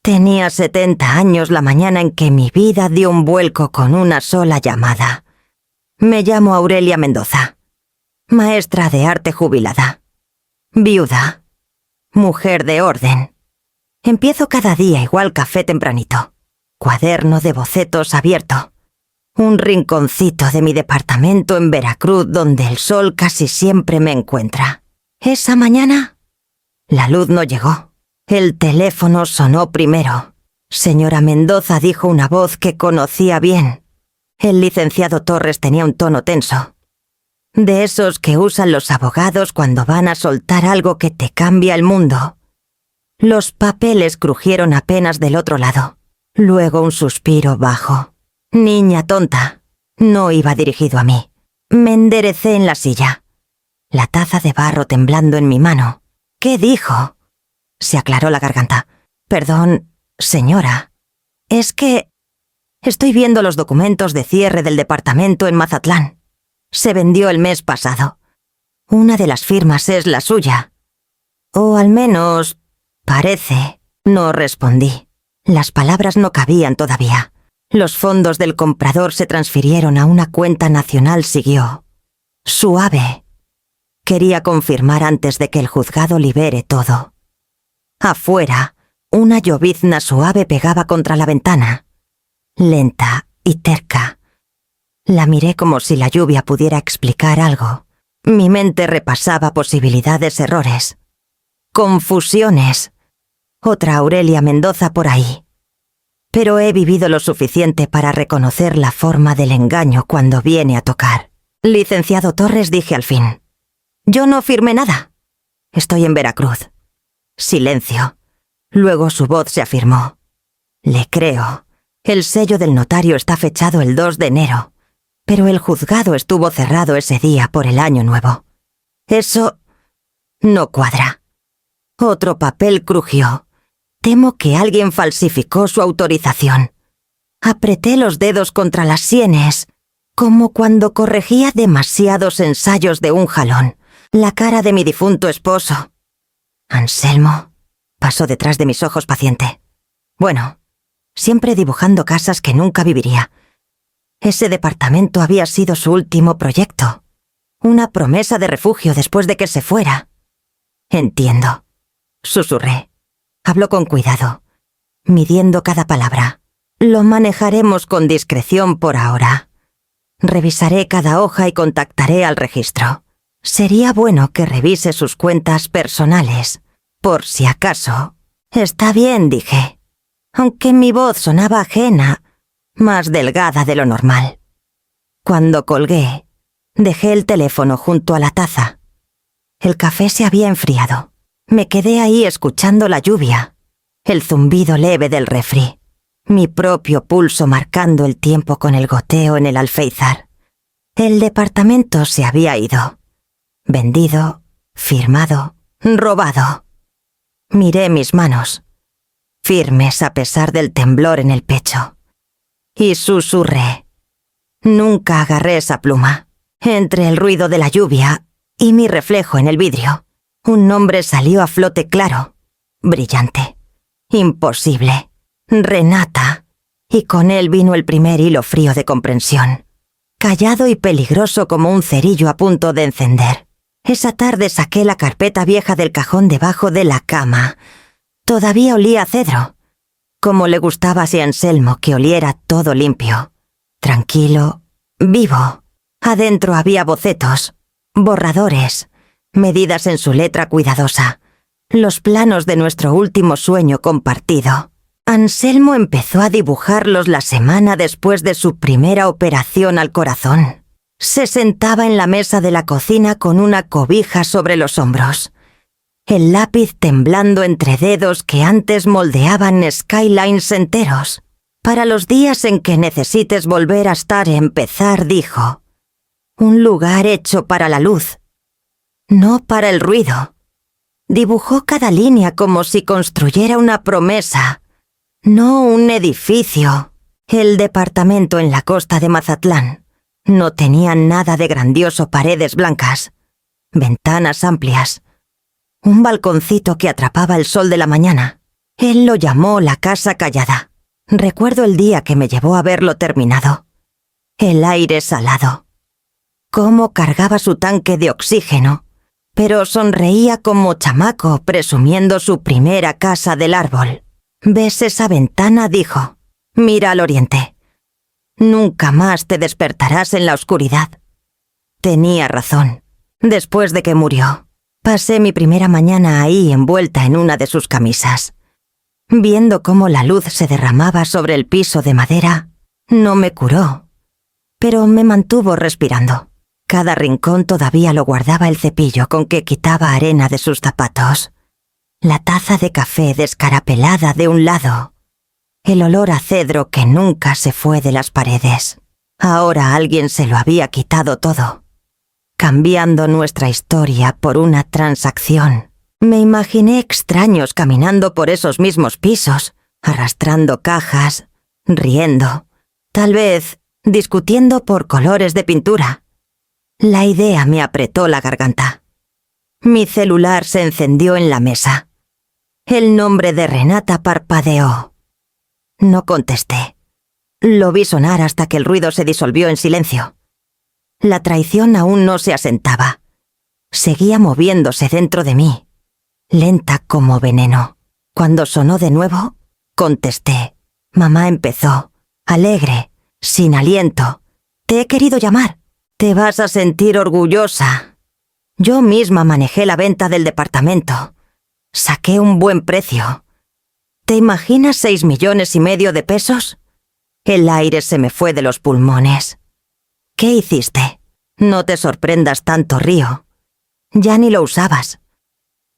Tenía 70 años la mañana en que mi vida dio un vuelco con una sola llamada. Me llamo Aurelia Mendoza, maestra de arte jubilada, viuda, mujer de orden. Empiezo cada día igual café tempranito, cuaderno de bocetos abierto, un rinconcito de mi departamento en Veracruz donde el sol casi siempre me encuentra. Esa mañana, la luz no llegó. El teléfono sonó primero. Señora Mendoza, dijo una voz que conocía bien. El licenciado Torres tenía un tono tenso. De esos que usan los abogados cuando van a soltar algo que te cambia el mundo. Los papeles crujieron apenas del otro lado. Luego un suspiro bajo. Niña tonta. No iba dirigido a mí. Me enderecé en la silla. La taza de barro temblando en mi mano. ¿Qué dijo? Se aclaró la garganta. Perdón, señora. Es que estoy viendo los documentos de cierre del departamento en Mazatlán. Se vendió el mes pasado. Una de las firmas es la suya. O al menos parece. No respondí. Las palabras no cabían todavía. Los fondos del comprador se transfirieron a una cuenta nacional, siguió. Suave. Quería confirmar antes de que el juzgado libere todo. Afuera, una llovizna suave pegaba contra la ventana. Lenta y terca. La miré como si la lluvia pudiera explicar algo. Mi mente repasaba posibilidades, errores. Confusiones. Otra Aurelia Mendoza por ahí. Pero he vivido lo suficiente para reconocer la forma del engaño cuando viene a tocar. Licenciado Torres, dije al fin. Yo no firmé nada. Estoy en Veracruz. Silencio. Luego su voz se afirmó. Le creo. El sello del notario está fechado el 2 de enero, pero el juzgado estuvo cerrado ese día por el Año Nuevo. Eso no cuadra. Otro papel crujió. Temo que alguien falsificó su autorización. Apreté los dedos contra las sienes, como cuando corregía demasiados ensayos de un jalón. La cara de mi difunto esposo. Anselmo pasó detrás de mis ojos paciente. Bueno, siempre dibujando casas que nunca viviría. Ese departamento había sido su último proyecto. Una promesa de refugio después de que se fuera. Entiendo. Susurré. Habló con cuidado, midiendo cada palabra. Lo manejaremos con discreción por ahora. Revisaré cada hoja y contactaré al registro. Sería bueno que revise sus cuentas personales, por si acaso. Está bien, dije, aunque mi voz sonaba ajena, más delgada de lo normal. Cuando colgué, dejé el teléfono junto a la taza. El café se había enfriado. Me quedé ahí escuchando la lluvia, el zumbido leve del refri, mi propio pulso marcando el tiempo con el goteo en el alféizar. El departamento se había ido. Vendido, firmado, robado. Miré mis manos, firmes a pesar del temblor en el pecho, y susurré. Nunca agarré esa pluma. Entre el ruido de la lluvia y mi reflejo en el vidrio, un nombre salió a flote claro, brillante, imposible. Renata. Y con él vino el primer hilo frío de comprensión, callado y peligroso como un cerillo a punto de encender. Esa tarde saqué la carpeta vieja del cajón debajo de la cama. Todavía olía a cedro, como le gustaba a Anselmo que oliera todo limpio, tranquilo, vivo. Adentro había bocetos, borradores, medidas en su letra cuidadosa, los planos de nuestro último sueño compartido. Anselmo empezó a dibujarlos la semana después de su primera operación al corazón. Se sentaba en la mesa de la cocina con una cobija sobre los hombros, el lápiz temblando entre dedos que antes moldeaban skylines enteros. Para los días en que necesites volver a estar y empezar, dijo. Un lugar hecho para la luz, no para el ruido. Dibujó cada línea como si construyera una promesa, no un edificio. El departamento en la costa de Mazatlán no tenía nada de grandioso, paredes blancas, ventanas amplias, un balconcito que atrapaba el sol de la mañana. Él lo llamó la casa callada. Recuerdo el día que me llevó a verlo terminado. El aire salado. Cómo cargaba su tanque de oxígeno, pero sonreía como chamaco presumiendo su primera casa del árbol. ¿Ves esa ventana?, dijo. Mira al oriente. Nunca más te despertarás en la oscuridad. Tenía razón. Después de que murió, pasé mi primera mañana ahí envuelta en una de sus camisas. Viendo cómo la luz se derramaba sobre el piso de madera, no me curó, pero me mantuvo respirando. Cada rincón todavía lo guardaba el cepillo con que quitaba arena de sus zapatos, la taza de café descarapelada de un lado, el olor a cedro que nunca se fue de las paredes. Ahora alguien se lo había quitado todo, cambiando nuestra historia por una transacción. Me imaginé extraños caminando por esos mismos pisos, arrastrando cajas, riendo, tal vez discutiendo por colores de pintura. La idea me apretó la garganta. Mi celular se encendió en la mesa. El nombre de Renata parpadeó. No contesté. Lo vi sonar hasta que el ruido se disolvió en silencio. La traición aún no se asentaba. Seguía moviéndose dentro de mí, lenta como veneno. Cuando sonó de nuevo, contesté. Mamá empezó, alegre, sin aliento. Te he querido llamar. Te vas a sentir orgullosa. Yo misma manejé la venta del departamento. Saqué un buen precio. ¿Te imaginas 6,5 millones de pesos? El aire se me fue de los pulmones. ¿Qué hiciste? No te sorprendas tanto, Río. Ya ni lo usabas.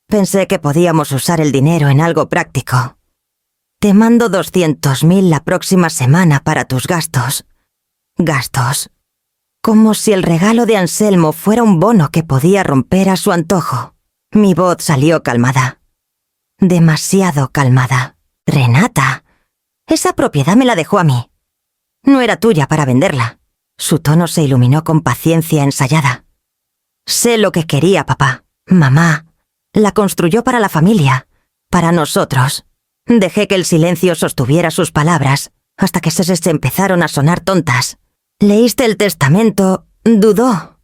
Pensé que podíamos usar el dinero en algo práctico. Te mando 200,000 la próxima semana para tus gastos. Gastos. Como si el regalo de Anselmo fuera un bono que podía romper a su antojo. Mi voz salió calmada. Demasiado calmada. Renata, esa propiedad me la dejó a mí. No era tuya para venderla. Su tono se iluminó con paciencia ensayada. Sé lo que quería papá. Mamá la construyó para la familia, para nosotros. Dejé que el silencio sostuviera sus palabras hasta que se empezaron a sonar tontas. Leíste el testamento, dudó.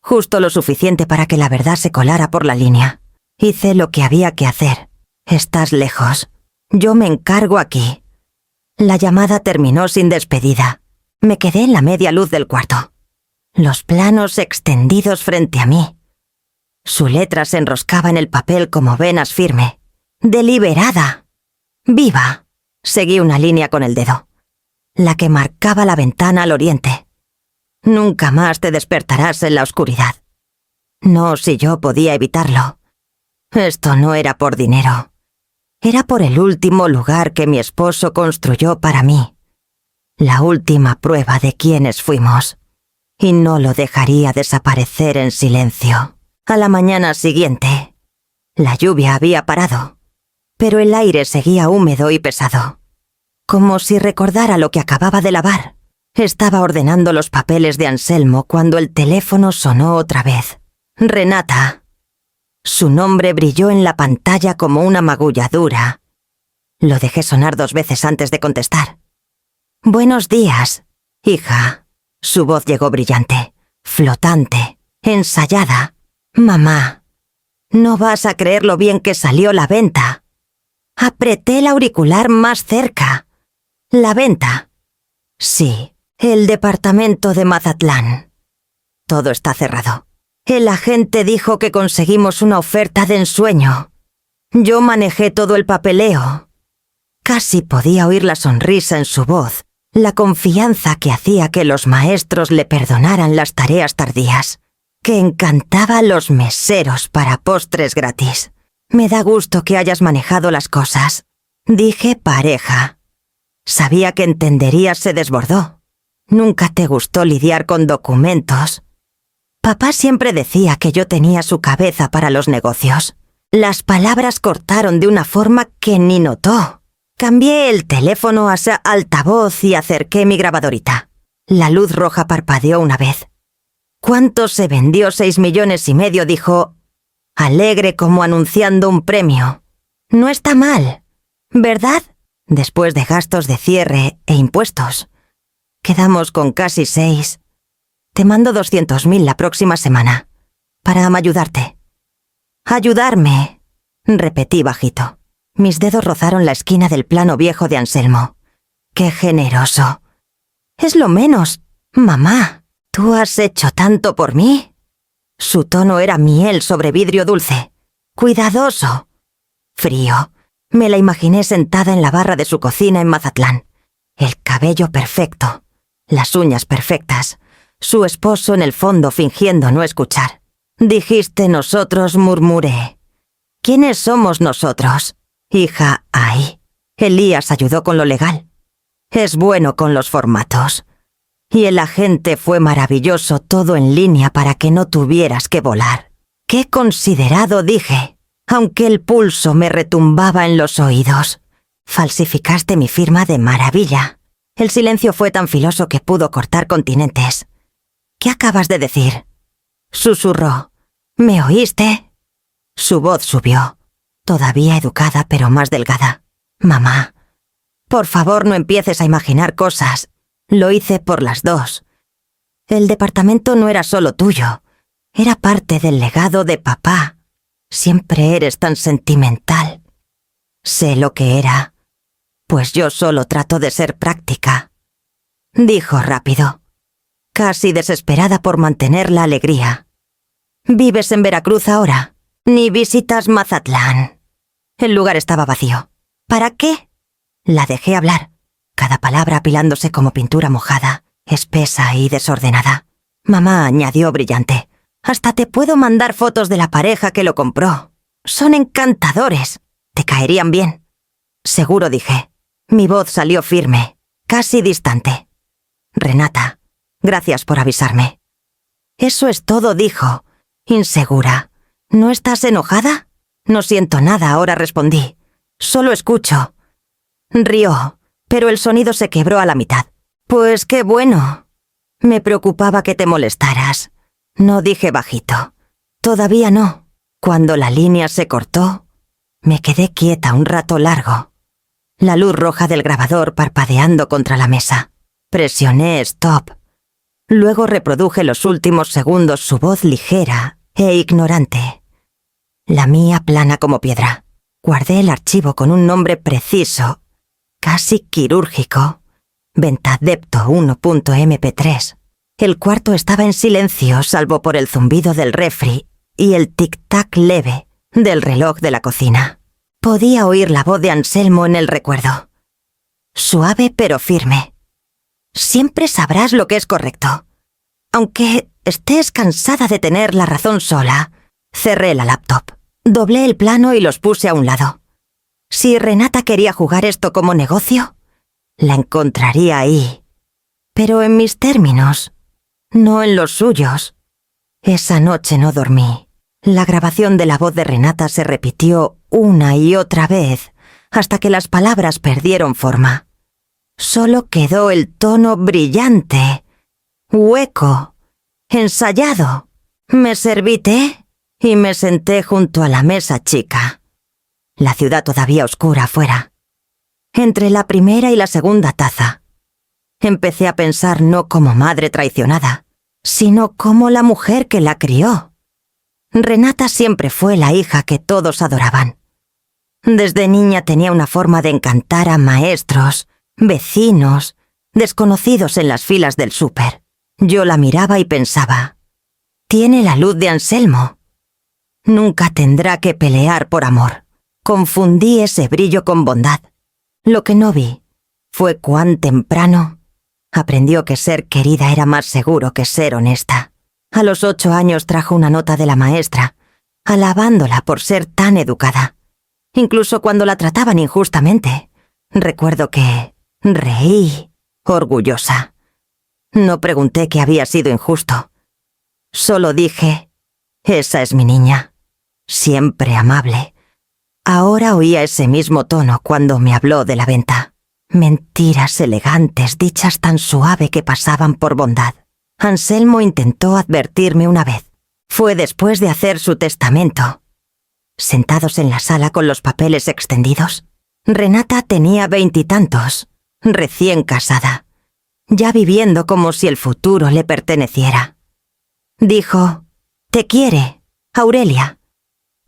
Justo lo suficiente para que la verdad se colara por la línea. Hice lo que había que hacer. Estás lejos. Yo me encargo aquí. La llamada terminó sin despedida. Me quedé en la media luz del cuarto. Los planos extendidos frente a mí. Su letra se enroscaba en el papel como venas firme. Deliberada. Viva. Seguí una línea con el dedo. La que marcaba la ventana al oriente. Nunca más te despertarás en la oscuridad. No si yo podía evitarlo. Esto no era por dinero. Era por el último lugar que mi esposo construyó para mí. La última prueba de quiénes fuimos. Y no lo dejaría desaparecer en silencio. A la mañana siguiente, la lluvia había parado, pero el aire seguía húmedo y pesado. Como si recordara lo que acababa de lavar. Estaba ordenando los papeles de Anselmo cuando el teléfono sonó otra vez. Renata. Su nombre brilló en la pantalla como una magulladura. Lo dejé sonar 2 veces antes de contestar. Buenos días, hija. Su voz llegó brillante, flotante, ensayada. Mamá, no vas a creer lo bien que salió la venta. Apreté el auricular más cerca. La venta. Sí, el departamento de Mazatlán. Todo está cerrado. El agente dijo que conseguimos una oferta de ensueño. Yo manejé todo el papeleo. Casi podía oír la sonrisa en su voz, la confianza que hacía que los maestros le perdonaran las tareas tardías, que encantaba a los meseros para postres gratis. Me da gusto que hayas manejado las cosas. Dije pareja. Sabía que entenderías, se desbordó. Nunca te gustó lidiar con documentos. Papá siempre decía que yo tenía su cabeza para los negocios. Las palabras cortaron de una forma que ni notó. Cambié el teléfono a altavoz y acerqué mi grabadorita. La luz roja parpadeó una vez. ¿Cuánto se vendió? 6,5 millones, dijo, alegre como anunciando un premio. No está mal. ¿Verdad? Después de gastos de cierre e impuestos. Quedamos con casi 6. Te mando 200.000 la próxima semana, para ayudarte. «Ayudarme», repetí bajito. Mis dedos rozaron la esquina del plano viejo de Anselmo. ¡Qué generoso! «Es lo menos, mamá. ¿Tú has hecho tanto por mí?» Su tono era miel sobre vidrio dulce. Cuidadoso. Frío. Me la imaginé sentada en la barra de su cocina en Mazatlán. El cabello perfecto. Las uñas perfectas. Su esposo en el fondo fingiendo no escuchar. «Dijiste nosotros», murmuré. «¿Quiénes somos nosotros?» «Hija, ay». Elías ayudó con lo legal. Es bueno con los formatos. Y el agente fue maravilloso, todo en línea para que no tuvieras que volar. «Qué considerado», dije, aunque el pulso me retumbaba en los oídos. «Falsificaste mi firma de maravilla». El silencio fue tan filoso que pudo cortar continentes. «¿Qué acabas de decir?» Susurró. «¿Me oíste?» Su voz subió, todavía educada pero más delgada. «Mamá, por favor no empieces a imaginar cosas. Lo hice por las dos. El departamento no era solo tuyo, era parte del legado de papá. Siempre eres tan sentimental». Sé lo que era, pues yo solo trato de ser práctica. Dijo rápido, casi desesperada por mantener la alegría. «¿Vives en Veracruz ahora? Ni visitas Mazatlán». El lugar estaba vacío. «¿Para qué?» La dejé hablar, cada palabra apilándose como pintura mojada, espesa y desordenada. Mamá añadió brillante, «Hasta te puedo mandar fotos de la pareja que lo compró. Son encantadores. Te caerían bien». «Seguro», dije. Mi voz salió firme, casi distante. «Renata, gracias por avisarme». «Eso es todo», dijo, insegura. «¿No estás enojada?» «No siento nada ahora», respondí. «Solo escucho». Rió, pero el sonido se quebró a la mitad. «Pues qué bueno. Me preocupaba que te molestaras». No dije bajito. «Todavía no». Cuando la línea se cortó, me quedé quieta un rato largo. La luz roja del grabador parpadeando contra la mesa. Presioné stop. Luego reproduje los últimos segundos, su voz ligera e ignorante. La mía plana como piedra. Guardé el archivo con un nombre preciso, casi quirúrgico. Ventadepto 1.mp3. El cuarto estaba en silencio, salvo por el zumbido del refri y el tic-tac leve del reloj de la cocina. Podía oír la voz de Anselmo en el recuerdo. Suave pero firme. «Siempre sabrás lo que es correcto. Aunque estés cansada de tener la razón sola». Cerré la laptop. Doblé el plano y los puse a un lado. Si Renata quería jugar esto como negocio, la encontraría ahí. Pero en mis términos, no en los suyos. Esa noche no dormí. La grabación de la voz de Renata se repitió una y otra vez, hasta que las palabras perdieron forma. Solo quedó el tono brillante, hueco, ensayado. Me serví té y me senté junto a la mesa chica. La ciudad todavía oscura afuera. Entre la primera y la segunda taza, empecé a pensar no como madre traicionada, sino como la mujer que la crió. Renata siempre fue la hija que todos adoraban. Desde niña tenía una forma de encantar a maestros, vecinos, desconocidos en las filas del súper. Yo la miraba y pensaba, tiene la luz de Anselmo. Nunca tendrá que pelear por amor. Confundí ese brillo con bondad. Lo que no vi fue cuán temprano aprendió que ser querida era más seguro que ser honesta. A los 8 años trajo una nota de la maestra, alabándola por ser tan educada. Incluso cuando la trataban injustamente, recuerdo que reí, orgullosa. No pregunté qué había sido injusto. Solo dije, esa es mi niña, siempre amable. Ahora oía ese mismo tono cuando me habló de la venta. Mentiras elegantes, dichas tan suave que pasaban por bondad. Anselmo intentó advertirme una vez. Fue después de hacer su testamento. Sentados en la sala con los papeles extendidos, Renata tenía 20 y tantos, recién casada, ya viviendo como si el futuro le perteneciera. Dijo: «Te quiere, Aurelia,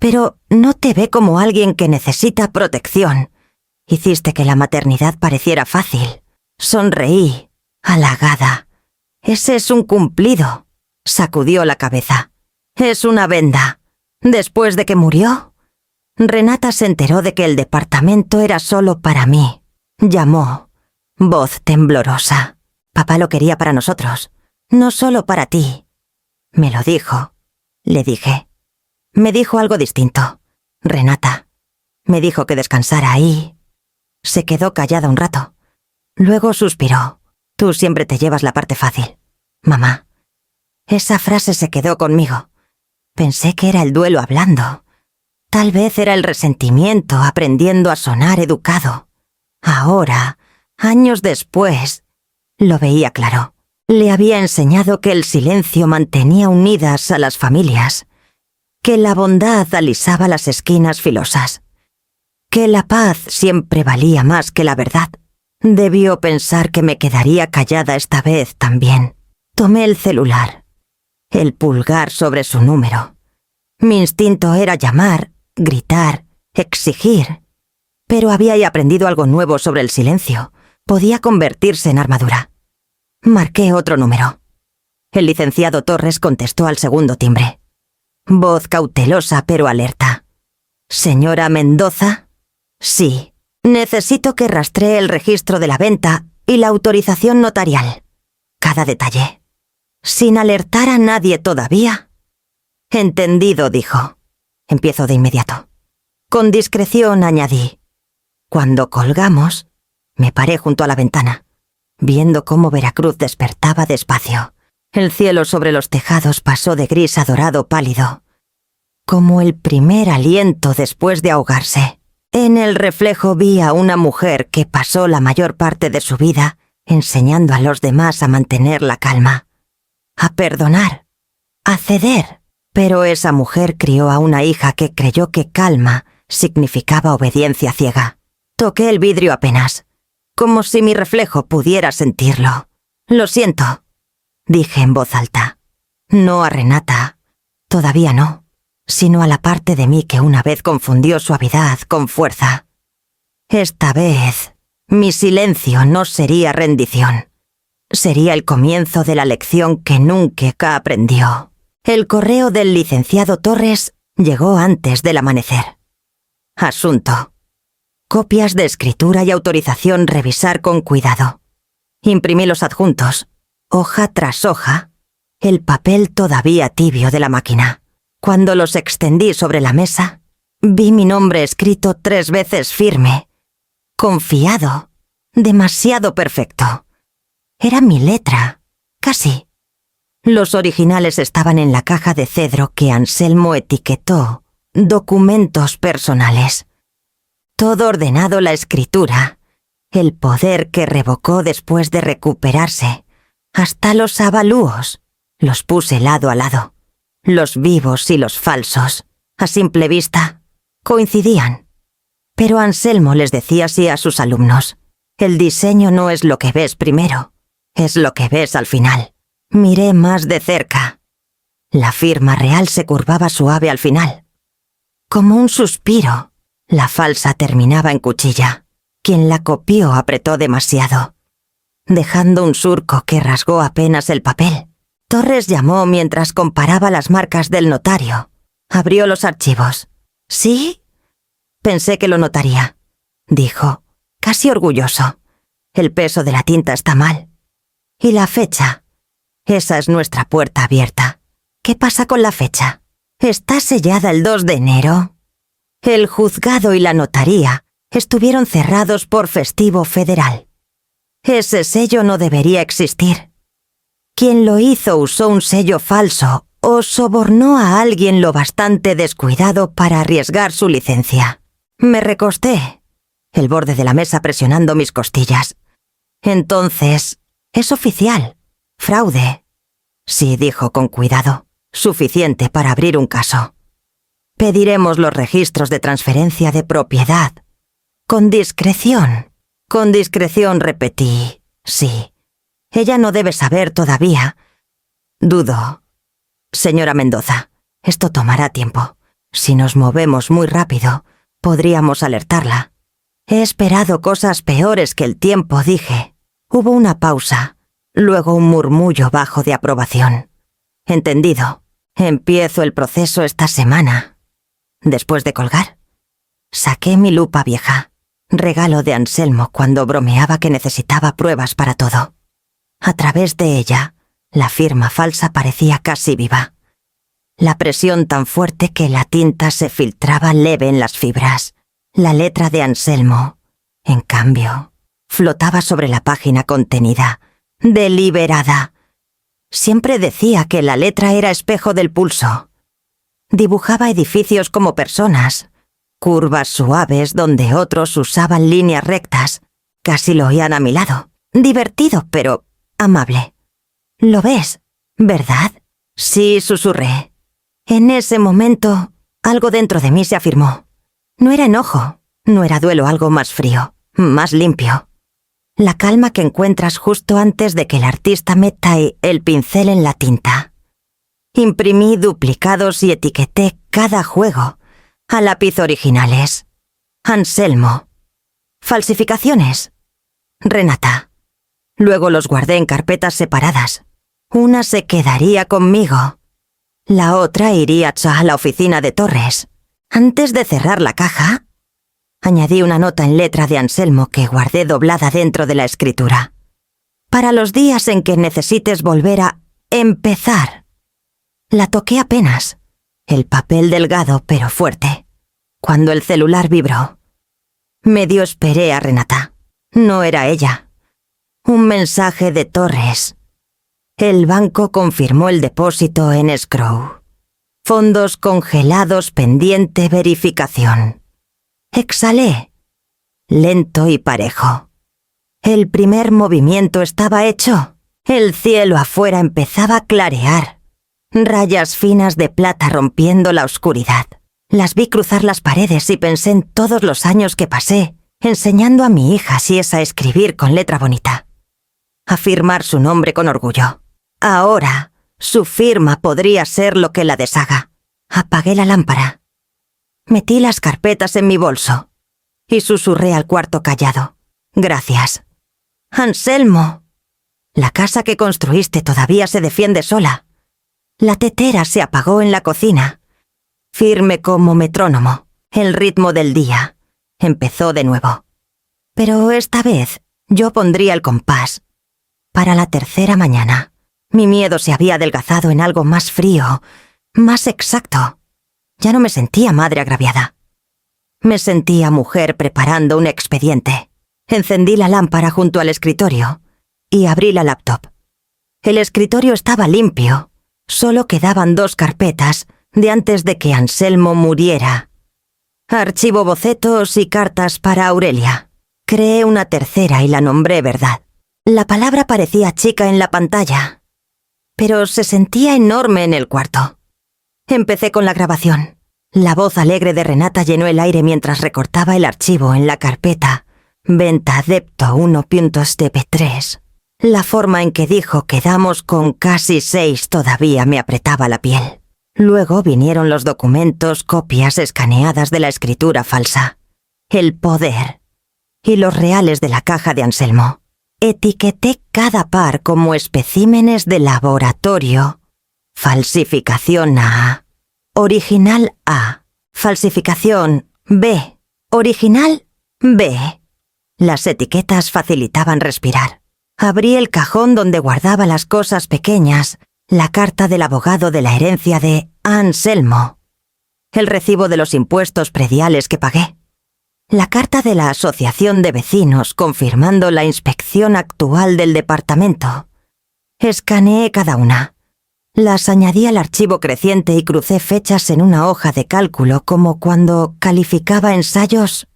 pero no te ve como alguien que necesita protección. Hiciste que la maternidad pareciera fácil». Sonreí, halagada. «Ese es un cumplido». Sacudió la cabeza. «Es una venda. Después de que murió». Renata se enteró de que el departamento era solo para mí. Llamó, voz temblorosa. «Papá lo quería para nosotros, no solo para ti». «Me lo dijo», le dije. «Me dijo algo distinto, Renata. Me dijo que descansara ahí». Se quedó callada un rato. Luego suspiró. «Tú siempre te llevas la parte fácil, mamá». Esa frase se quedó conmigo. Pensé que era el duelo hablando. Tal vez era el resentimiento aprendiendo a sonar educado. Ahora, años después, lo veía claro. Le había enseñado que el silencio mantenía unidas a las familias, que la bondad alisaba las esquinas filosas, que la paz siempre valía más que la verdad. Debió pensar que me quedaría callada esta vez también. Tomé el celular, el pulgar sobre su número. Mi instinto era llamar, gritar, exigir. Pero había aprendido algo nuevo sobre el silencio. Podía convertirse en armadura. Marqué otro número. El licenciado Torres contestó al segundo timbre. Voz cautelosa pero alerta. «¿Señora Mendoza?» «Sí. Necesito que rastree el registro de la venta y la autorización notarial. Cada detalle. Sin alertar a nadie todavía». «Entendido», dijo. «Empiezo de inmediato». Con discreción añadí. Cuando colgamos, me paré junto a la ventana, viendo cómo Veracruz despertaba despacio. El cielo sobre los tejados pasó de gris a dorado pálido, como el primer aliento después de ahogarse. En el reflejo vi a una mujer que pasó la mayor parte de su vida enseñando a los demás a mantener la calma, a perdonar, a ceder. Pero esa mujer crió a una hija que creyó que calma significaba obediencia ciega. Toqué el vidrio apenas, como si mi reflejo pudiera sentirlo. «Lo siento», dije en voz alta. No a Renata, todavía no, sino a la parte de mí que una vez confundió suavidad con fuerza. Esta vez, mi silencio no sería rendición. Sería el comienzo de la lección que nunca aprendió. El correo del licenciado Torres llegó antes del amanecer. Asunto: copias de escritura y autorización revisar con cuidado. Imprimí los adjuntos, hoja tras hoja, el papel todavía tibio de la máquina. Cuando los extendí sobre la mesa, vi mi nombre escrito 3 veces firme, confiado, demasiado perfecto. Era mi letra, casi. Los originales estaban en la caja de cedro que Anselmo etiquetó «documentos personales». Todo ordenado: la escritura, el poder que revocó después de recuperarse, hasta los avalúos. Los puse lado a lado. Los vivos y los falsos, a simple vista, coincidían. Pero Anselmo les decía así a sus alumnos: el diseño no es lo que ves primero, es lo que ves al final. Miré más de cerca. La firma real se curvaba suave al final. Como un suspiro, la falsa terminaba en cuchilla. Quien la copió apretó demasiado, dejando un surco que rasgó apenas el papel. Torres llamó mientras comparaba las marcas del notario. Abrió los archivos. «¿Sí?» «Pensé que lo notaría», dijo, casi orgulloso. «El peso de la tinta está mal. ¿Y la fecha?» «Esa es nuestra puerta abierta». «¿Qué pasa con la fecha?» «Está sellada el 2 de enero». El juzgado y la notaría estuvieron cerrados por festivo federal. Ese sello no debería existir. Quien lo hizo usó un sello falso o sobornó a alguien lo bastante descuidado para arriesgar su licencia. Me recosté, el borde de la mesa presionando mis costillas. «Entonces, es oficial. Fraude». «Sí», dijo con cuidado, «suficiente para abrir un caso. Pediremos los registros de transferencia de propiedad. Con discreción. Con discreción repetí. Sí. Ella no debe saber todavía. Dudo. Señora Mendoza, esto tomará tiempo. Si nos movemos muy rápido, podríamos alertarla. He esperado cosas peores que el tiempo, dije. Hubo una pausa, luego un murmullo bajo de aprobación. Entendido. Empiezo el proceso esta semana. Después de colgar, saqué mi lupa vieja, regalo de Anselmo cuando bromeaba que necesitaba pruebas para todo. A través de ella, la firma falsa parecía casi viva. La presión tan fuerte que la tinta se filtraba leve en las fibras. La letra de Anselmo, en cambio, flotaba sobre la página contenida, deliberada. Siempre decía que la letra era espejo del pulso. Dibujaba edificios como personas, curvas suaves donde otros usaban líneas rectas. Casi lo oían a mi lado. Divertido, pero amable. ¿Lo ves, verdad? Sí, susurré. En ese momento, algo dentro de mí se afirmó. No era enojo, no era duelo, algo más frío, más limpio. La calma que encuentras justo antes de que el artista meta el pincel en la tinta. Imprimí duplicados y etiqueté cada juego. A lápiz originales. Anselmo. Falsificaciones. Renata. Luego los guardé en carpetas separadas. Una se quedaría conmigo. La otra iría a la oficina de Torres. Antes de cerrar la caja, añadí una nota en letra de Anselmo que guardé doblada dentro de la escritura. Para los días en que necesites volver a empezar. La toqué apenas. El papel delgado pero fuerte. Cuando el celular vibró. Medio esperé a Renata. No era ella. Un mensaje de Torres. El banco confirmó el depósito en escrow. Fondos congelados pendiente verificación. Exhalé. Lento y parejo. El primer movimiento estaba hecho. El cielo afuera empezaba a clarear. Rayas finas de plata rompiendo la oscuridad. Las vi cruzar las paredes y pensé en todos los años que pasé, enseñando a mi hija si es a escribir con letra bonita. A firmar su nombre con orgullo. Ahora, su firma podría ser lo que la deshaga. Apagué la lámpara. Metí las carpetas en mi bolso y susurré al cuarto callado. Gracias. Anselmo. La casa que construiste todavía se defiende sola. La tetera se apagó en la cocina. Firme como metrónomo, el ritmo del día. Empezó de nuevo. Pero esta vez yo pondría el compás. Para la tercera mañana, mi miedo se había adelgazado en algo más frío, más exacto. Ya no me sentía madre agraviada. Me sentía mujer preparando un expediente. Encendí la lámpara junto al escritorio y abrí la laptop. El escritorio estaba limpio. Solo quedaban 2 carpetas de antes de que Anselmo muriera. Archivo bocetos y cartas para Aurelia. Creé una tercera y la nombré Verdad. La palabra parecía chica en la pantalla, pero se sentía enorme en el cuarto. Empecé con la grabación. La voz alegre de Renata llenó el aire mientras recortaba el archivo en la carpeta Venta Adepto 1.dp3. La forma en que dijo quedamos con casi 6 todavía me apretaba la piel. Luego vinieron los documentos, copias escaneadas de la escritura falsa. El poder. Y los reales de la caja de Anselmo. Etiqueté cada par como especímenes de laboratorio. Falsificación A. Original A. Falsificación B. Original B. Las etiquetas facilitaban respirar. Abrí el cajón donde guardaba las cosas pequeñas, la carta del abogado de la herencia de Anselmo, el recibo de los impuestos prediales que pagué, la carta de la asociación de vecinos confirmando la inspección actual del departamento. Escaneé cada una. Las añadí al archivo creciente y crucé fechas en una hoja de cálculo como cuando calificaba ensayos.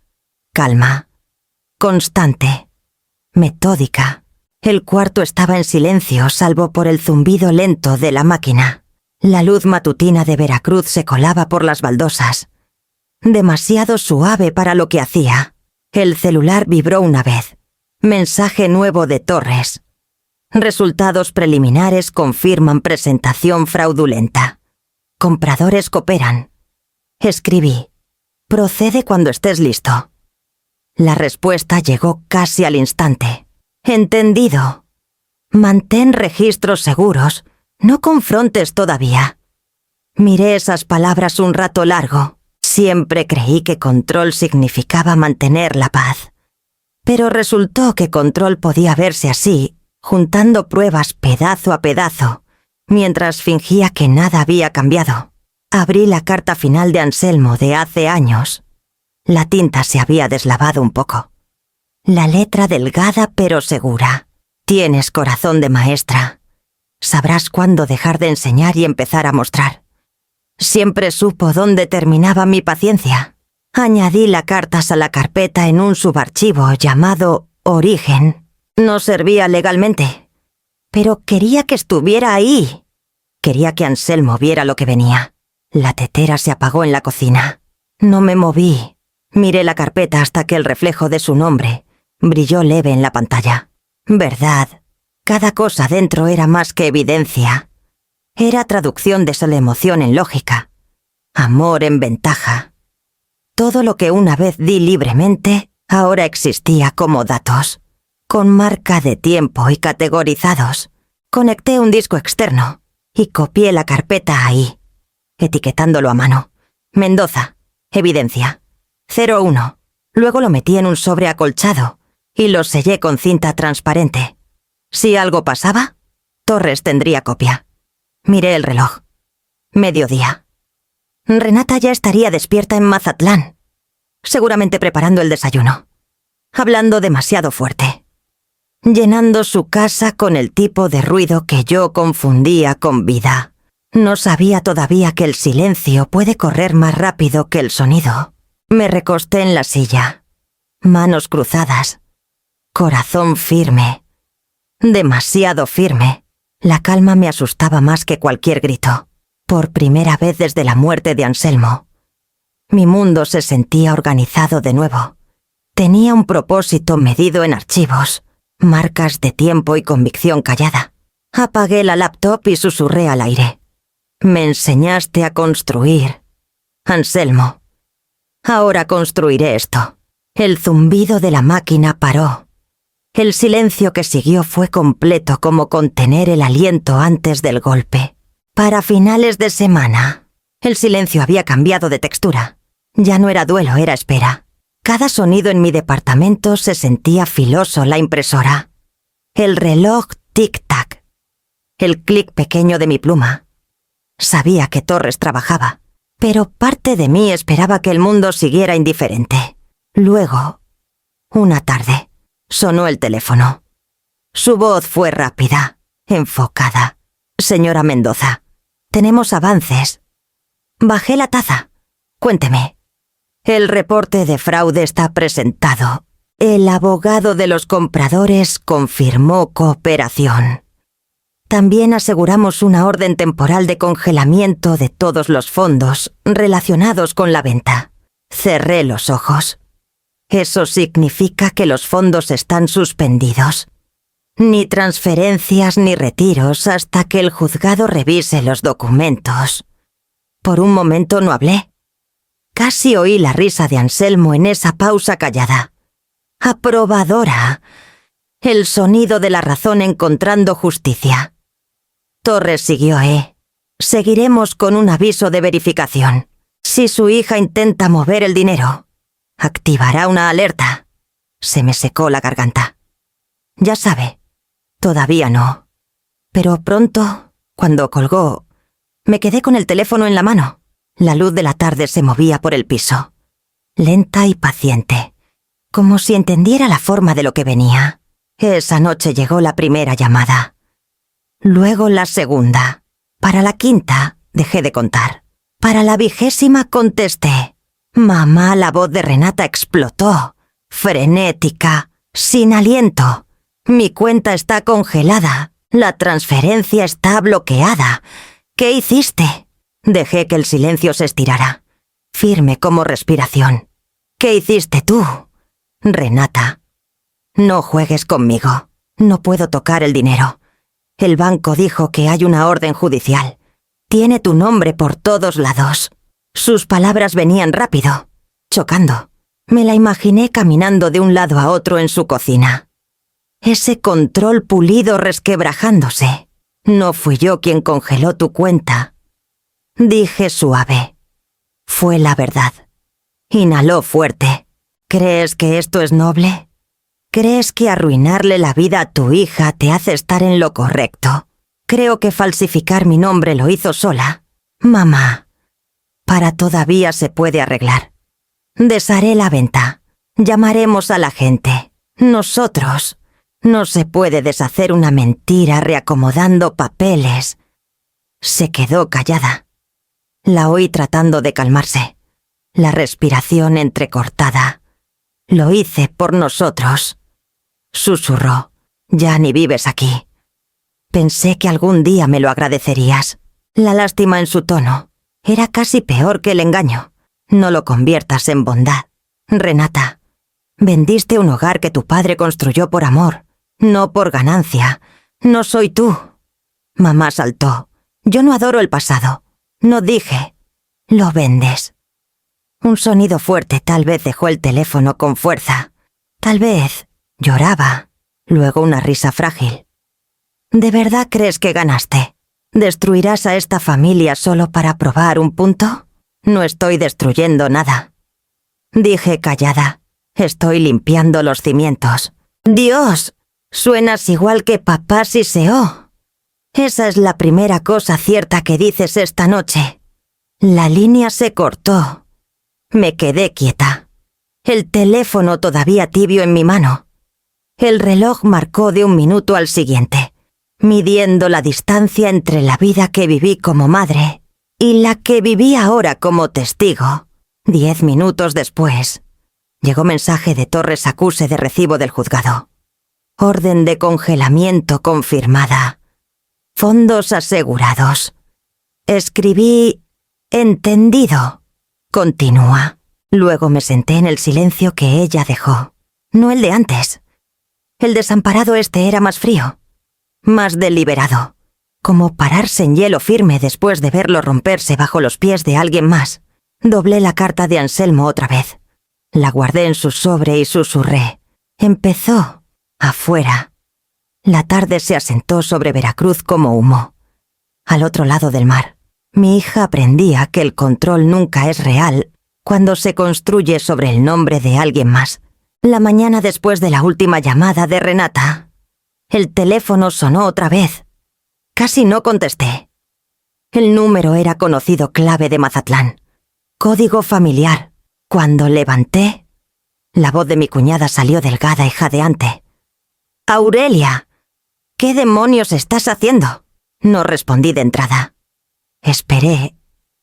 Calma. Constante. Metódica. El cuarto estaba en silencio, salvo por el zumbido lento de la máquina. La luz matutina de Veracruz se colaba por las baldosas. Demasiado suave para lo que hacía. El celular vibró una vez. Mensaje nuevo de Torres. Resultados preliminares confirman presentación fraudulenta. Compradores cooperan. Escribí: procede cuando estés listo. La respuesta llegó casi al instante. Entendido. Mantén registros seguros. No confrontes todavía. Miré esas palabras un rato largo. Siempre creí que control significaba mantener la paz. Pero resultó que control podía verse así, juntando pruebas pedazo a pedazo, mientras fingía que nada había cambiado. Abrí la carta final de Anselmo de hace años. La tinta se había deslavado un poco. La letra delgada pero segura. Tienes corazón de maestra. Sabrás cuándo dejar de enseñar y empezar a mostrar. Siempre supo dónde terminaba mi paciencia. Añadí la cartas a la carpeta en un subarchivo llamado Origen. No servía legalmente, pero quería que estuviera ahí. Quería que Anselmo viera lo que venía. La tetera se apagó en la cocina. No me moví. Miré la carpeta hasta que el reflejo de su nombre brilló leve en la pantalla. Verdad. Cada cosa dentro era más que evidencia. Era traducción de sola emoción en lógica. Amor en ventaja. Todo lo que una vez di libremente, ahora existía como datos, con marca de tiempo y categorizados. Conecté un disco externo y copié la carpeta ahí, etiquetándolo a mano. Mendoza, evidencia, 01. Luego lo metí en un sobre acolchado y lo sellé con cinta transparente. Si algo pasaba, Torres tendría copia. Miré el reloj. Mediodía. Renata ya estaría despierta en Mazatlán, seguramente preparando el desayuno, hablando demasiado fuerte, llenando su casa con el tipo de ruido que yo confundía con vida. No sabía todavía que el silencio puede correr más rápido que el sonido. Me recosté en la silla, manos cruzadas, corazón firme, demasiado firme. La calma me asustaba más que cualquier grito. Por primera vez desde la muerte de Anselmo, mi mundo se sentía organizado de nuevo. Tenía un propósito medido en archivos, marcas de tiempo y convicción callada. Apagué la laptop y susurré al aire. Me enseñaste a construir, Anselmo. Ahora construiré esto. El zumbido de la máquina paró. El silencio que siguió fue completo, como contener el aliento antes del golpe. Para finales de semana, el silencio había cambiado de textura. Ya no era duelo, era espera. Cada sonido en mi departamento se sentía filoso. La impresora, el reloj tic-tac, el clic pequeño de mi pluma. Sabía que Torres trabajaba, pero parte de mí esperaba que el mundo siguiera indiferente. Luego, una tarde, sonó el teléfono. Su voz fue rápida, enfocada. Señora Mendoza, tenemos avances. Bajé la taza. Cuénteme. El reporte de fraude está presentado. El abogado de los compradores confirmó cooperación. También aseguramos una orden temporal de congelamiento de todos los fondos relacionados con la venta. Cerré los ojos. Eso significa que los fondos están suspendidos. Ni transferencias ni retiros hasta que el juzgado revise los documentos. Por un momento no hablé. Casi oí la risa de Anselmo en esa pausa callada. Aprobadora. El sonido de la razón encontrando justicia. Torres siguió, Seguiremos con un aviso de verificación. Si su hija intenta mover el dinero, activará una alerta. Se me secó la garganta. Ya sabe, todavía no. Pero pronto, cuando colgó, me quedé con el teléfono en la mano. La luz de la tarde se movía por el piso, lenta y paciente, como si entendiera la forma de lo que venía. Esa noche llegó la primera llamada. Luego la segunda. Para la quinta, dejé de contar. Para la 20ª contesté. Mamá, la voz de Renata explotó, frenética, sin aliento. Mi cuenta está congelada. La transferencia está bloqueada. ¿Qué hiciste? Dejé que el silencio se estirara, firme como respiración. ¿Qué hiciste tú? Renata, no juegues conmigo. No puedo tocar el dinero. El banco dijo que hay una orden judicial. Tiene tu nombre por todos lados. Sus palabras venían rápido, chocando. Me la imaginé caminando de un lado a otro en su cocina. Ese control pulido resquebrajándose. No fui yo quien congeló tu cuenta. Dije suave. Fue la verdad. Inhaló fuerte. ¿Crees que esto es noble? ¿Crees que arruinarle la vida a tu hija te hace estar en lo correcto? Creo que falsificar mi nombre lo hizo sola. Mamá, para todavía se puede arreglar. Desharé la venta. Llamaremos a la gente. Nosotros. No se puede deshacer una mentira reacomodando papeles. Se quedó callada. La oí tratando de calmarse. La respiración entrecortada. Lo hice por nosotros. Susurró. Ya ni vives aquí. Pensé que algún día me lo agradecerías. La lástima en su tono era casi peor que el engaño. No lo conviertas en bondad. Renata, vendiste un hogar que tu padre construyó por amor, no por ganancia. No soy tú. Mamá saltó. Yo no adoro el pasado. No dije. Lo vendes. Un sonido fuerte tal vez dejó el teléfono con fuerza. Tal vez lloraba. Luego una risa frágil. ¿De verdad crees que ganaste? ¿Destruirás a esta familia solo para probar un punto? No estoy destruyendo nada. Dije callada. Estoy limpiando los cimientos. ¡Dios! Suenas igual que papá Siseo. Esa es la primera cosa cierta que dices esta noche. La línea se cortó. Me quedé quieta. El teléfono todavía tibio en mi mano. El reloj marcó de un minuto al siguiente, midiendo la distancia entre la vida que viví como madre y la que viví ahora como testigo. 10 minutos después, llegó mensaje de Torres acuse de recibo del juzgado. Orden de congelamiento confirmada. Fondos asegurados. Escribí entendido. Continúa. Luego me senté en el silencio que ella dejó. No el de antes. El desamparado este era más frío, más deliberado, como pararse en hielo firme después de verlo romperse bajo los pies de alguien más. Doblé la carta de Anselmo otra vez. La guardé en su sobre y susurré. Empezó afuera. La tarde se asentó sobre Veracruz como humo. Al otro lado del mar, mi hija aprendía que el control nunca es real cuando se construye sobre el nombre de alguien más. La mañana después de la última llamada de Renata, el teléfono sonó otra vez. Casi no contesté. El número era conocido clave de Mazatlán. Código familiar. Cuando levanté, la voz de mi cuñada salió delgada y jadeante. «Aurelia, ¿qué demonios estás haciendo?». No respondí de entrada. Esperé,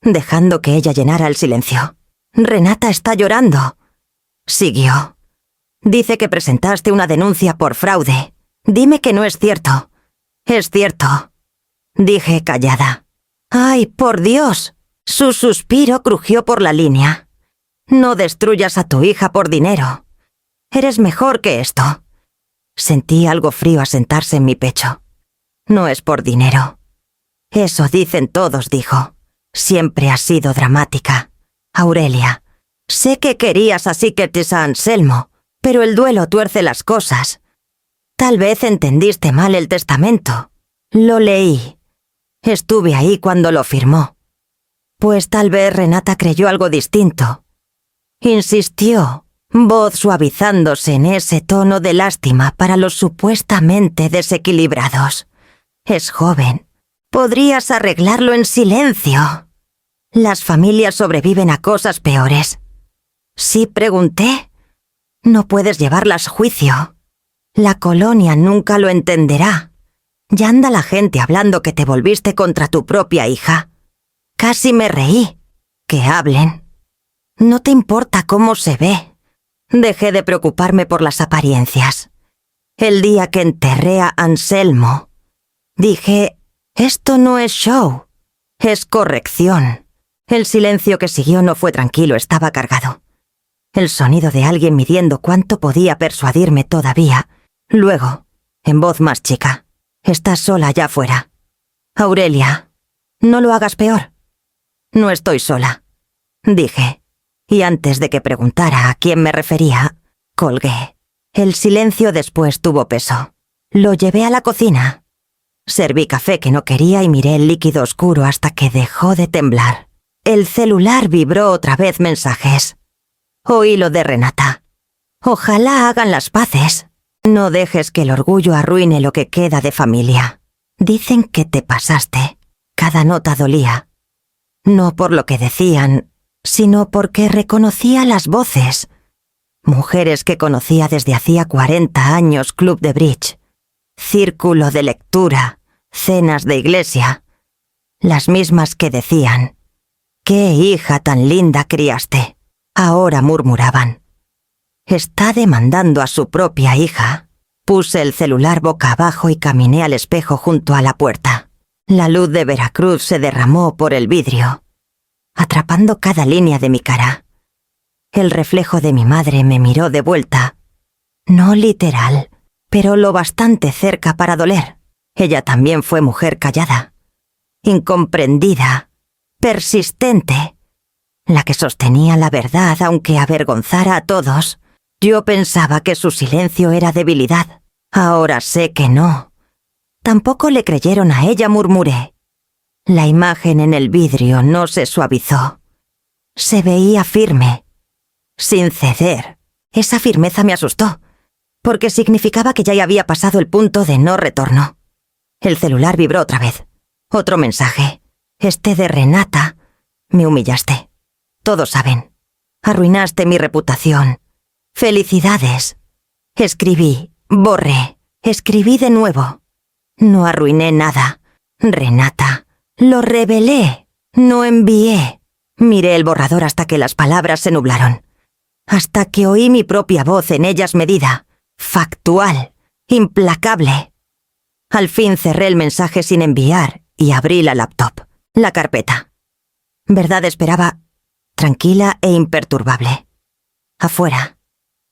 dejando que ella llenara el silencio. «Renata está llorando». Siguió. «Dice que presentaste una denuncia por fraude. Dime que no es cierto». «Es cierto», dije callada. «Ay, por Dios». Su suspiro crujió por la línea. «No destruyas a tu hija por dinero. Eres mejor que esto». Sentí algo frío asentarse en mi pecho. «No es por dinero». «Eso dicen todos», dijo. «Siempre has sido dramática. Aurelia, sé que querías a Sickertis a Anselmo, pero el duelo tuerce las cosas. Tal vez entendiste mal el testamento. Lo leí. Estuve ahí cuando lo firmó. Pues tal vez Renata creyó algo distinto. Insistió, voz suavizándose en ese tono de lástima para los supuestamente desequilibrados. Es joven. Podrías arreglarlo en silencio. Las familias sobreviven a cosas peores. Sí, pregunté. No puedes llevarlas a juicio. La colonia nunca lo entenderá. Ya anda la gente hablando que te volviste contra tu propia hija. Casi me reí. Que hablen. No te importa cómo se ve. Dejé de preocuparme por las apariencias. El día que enterré a Anselmo, dije, esto no es show, es corrección. El silencio que siguió no fue tranquilo, estaba cargado. El sonido de alguien midiendo cuánto podía persuadirme todavía. Luego, en voz más chica: «Estás sola allá afuera. Aurelia, no lo hagas peor». «No estoy sola», dije, y antes de que preguntara a quién me refería, colgué. El silencio después tuvo peso. Lo llevé a la cocina. Serví café que no quería y miré el líquido oscuro hasta que dejó de temblar. El celular vibró otra vez mensajes. Oí lo de Renata. «Ojalá hagan las paces. No dejes que el orgullo arruine lo que queda de familia. Dicen que te pasaste». Cada nota dolía. No por lo que decían, sino porque reconocía las voces. Mujeres que conocía desde hacía 40 años, club de bridge, círculo de lectura, cenas de iglesia. Las mismas que decían: «¡Qué hija tan linda criaste!». Ahora murmuraban: «Está demandando a su propia hija». Puse el celular boca abajo y caminé al espejo junto a la puerta. La luz de Veracruz se derramó por el vidrio, atrapando cada línea de mi cara. El reflejo de mi madre me miró de vuelta. No literal, pero lo bastante cerca para doler. Ella también fue mujer callada, incomprendida, persistente, la que sostenía la verdad aunque avergonzara a todos. Yo pensaba que su silencio era debilidad. Ahora sé que no. Tampoco le creyeron a ella, murmuré. La imagen en el vidrio no se suavizó. Se veía firme, sin ceder. Esa firmeza me asustó, porque significaba que ya había pasado el punto de no retorno. El celular vibró otra vez. Otro mensaje. Este de Renata. «Me humillaste. Todos saben. Arruinaste mi reputación. Felicidades». Escribí, borré, escribí de nuevo. No arruiné nada. Renata. Lo revelé. No envié. Miré el borrador hasta que las palabras se nublaron. Hasta que oí mi propia voz en ellas medida, factual, implacable. Al fin cerré el mensaje sin enviar y abrí la laptop, la carpeta. Verdad esperaba, tranquila e imperturbable. Afuera,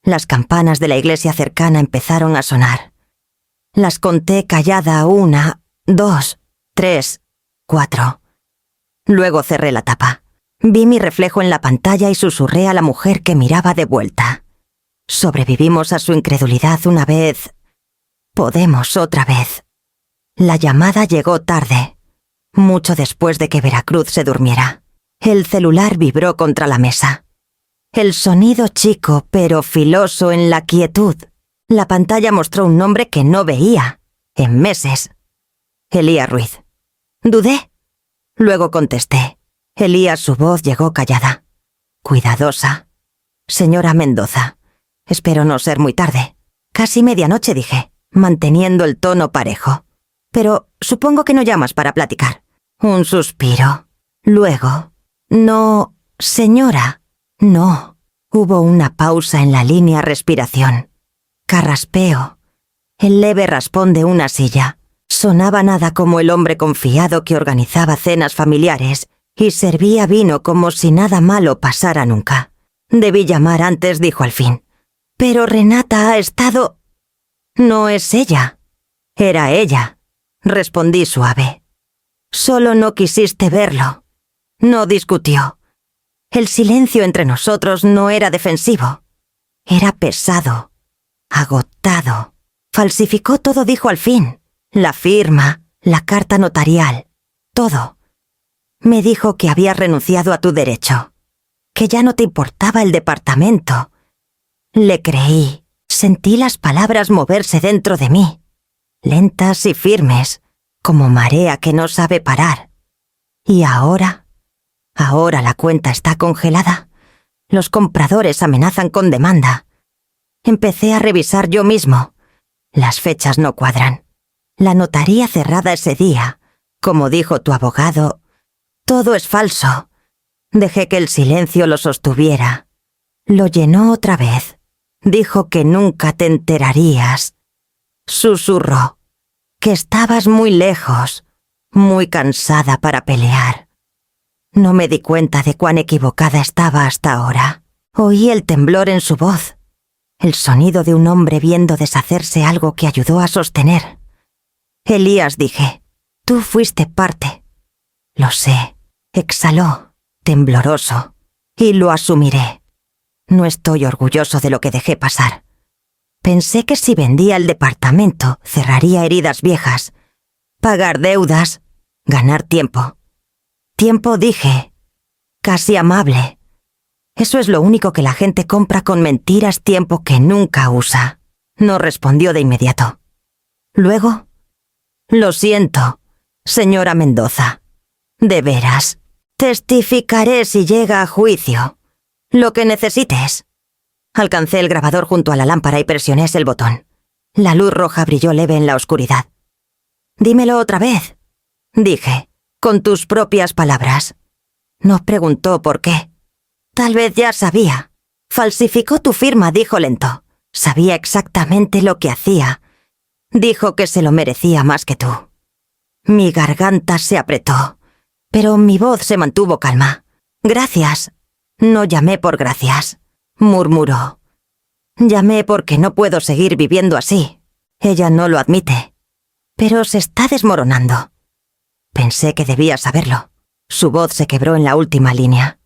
las campanas de la iglesia cercana empezaron a sonar. Las conté callada: 1, 2, 3, 4. Luego cerré la tapa. Vi mi reflejo en la pantalla y susurré a la mujer que miraba de vuelta. Sobrevivimos a su incredulidad una vez. Podemos otra vez. La llamada llegó tarde, mucho después de que Veracruz se durmiera. El celular vibró contra la mesa. El sonido chico pero filoso en la quietud. La pantalla mostró un nombre que no veía en meses. Elía Ruiz. Dudé. Luego contesté. Elía, su voz llegó callada, cuidadosa. «Señora Mendoza, espero no ser muy tarde». «Casi medianoche», dije, manteniendo el tono parejo. «Pero supongo que no llamas para platicar». Un suspiro. Luego: «No, señora, no». Hubo una pausa en la línea respiración. Carraspeo. El leve raspón de una silla. Sonaba nada como el hombre confiado que organizaba cenas familiares y servía vino como si nada malo pasara nunca. «Debí llamar antes», dijo al fin. «Pero Renata ha estado...». «No es ella. Era ella», respondí suave. «Solo no quisiste verlo». No discutió. El silencio entre nosotros no era defensivo. Era pesado, agotado. Falsificó todo, dijo al fin. La firma, la carta notarial, todo. Me dijo que habías renunciado a tu derecho, que ya no te importaba el departamento. Le creí. Sentí las palabras moverse dentro de mí, lentas y firmes, como marea que no sabe parar. Y ahora la cuenta está congelada. Los compradores amenazan con demanda. Empecé a revisar yo mismo. Las fechas no cuadran. La notaría cerrada ese día. Como dijo tu abogado, todo es falso. Dejé que el silencio lo sostuviera. Lo llenó otra vez. Dijo que nunca te enterarías. Susurró que estabas muy lejos, muy cansada para pelear. No me di cuenta de cuán equivocada estaba hasta ahora. Oí el temblor en su voz, el sonido de un hombre viendo deshacerse algo que ayudó a sostener. Elías, dije, tú fuiste parte. Lo sé, exhaló, tembloroso, y lo asumiré. No estoy orgulloso de lo que dejé pasar. Pensé que si vendía el departamento, cerraría heridas viejas, pagar deudas, ganar tiempo. Tiempo, dije, casi amable. Eso es lo único que la gente compra con mentiras, tiempo que nunca usa. No respondió de inmediato. Luego, lo siento, señora Mendoza. De veras, testificaré si llega a juicio. Lo que necesites. Alcancé el grabador junto a la lámpara y presioné el botón. La luz roja brilló leve en la oscuridad. Dímelo otra vez, dije, con tus propias palabras. No preguntó por qué. Tal vez ya sabía. Falsificó tu firma, dijo lento. Sabía exactamente lo que hacía. Dijo que se lo merecía más que tú. Mi garganta se apretó, pero mi voz se mantuvo calma. Gracias. No llamé por gracias, murmuró. Llamé porque no puedo seguir viviendo así. Ella no lo admite. Pero se está desmoronando. Pensé que debía saberlo. Su voz se quebró en la última línea.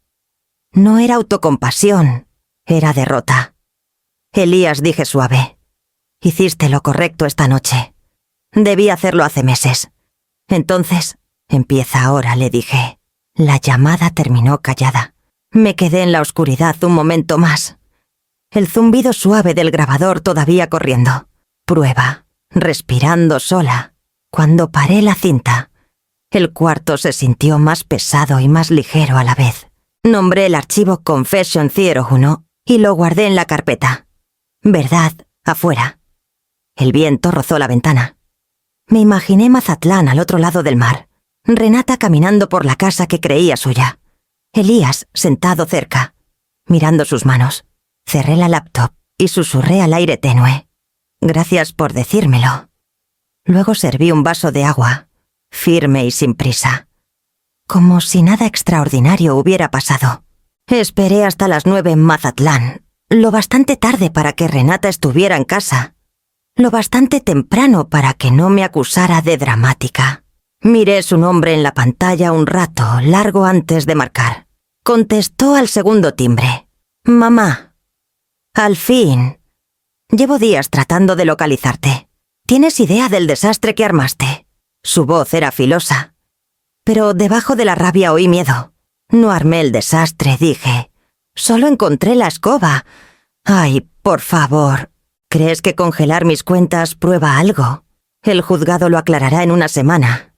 No era autocompasión, era derrota. Elías, dije suave. Hiciste lo correcto esta noche. Debí hacerlo hace meses. Entonces, empieza ahora, le dije. La llamada terminó callada. Me quedé en la oscuridad un momento más. El zumbido suave del grabador todavía corriendo. Prueba, respirando sola. Cuando paré la cinta, el cuarto se sintió más pesado y más ligero a la vez. Nombré el archivo Confession Theater 1 y lo guardé en la carpeta. Verdad, afuera. El viento rozó la ventana. Me imaginé Mazatlán al otro lado del mar. Renata caminando por la casa que creía suya. Elías sentado cerca, mirando sus manos. Cerré la laptop y susurré al aire tenue. Gracias por decírmelo. Luego serví un vaso de agua, firme y sin prisa. Como si nada extraordinario hubiera pasado. Esperé hasta las 9 en Mazatlán, lo bastante tarde para que Renata estuviera en casa. Lo bastante temprano para que no me acusara de dramática. Miré su nombre en la pantalla un rato, largo antes de marcar. Contestó al segundo timbre. Mamá. Al fin. Llevo días tratando de localizarte. ¿Tienes idea del desastre que armaste? Su voz era filosa. Pero debajo de la rabia oí miedo. No armé el desastre, dije. Solo encontré la escoba. Ay, por favor. ¿Crees que congelar mis cuentas prueba algo? El juzgado lo aclarará en una semana.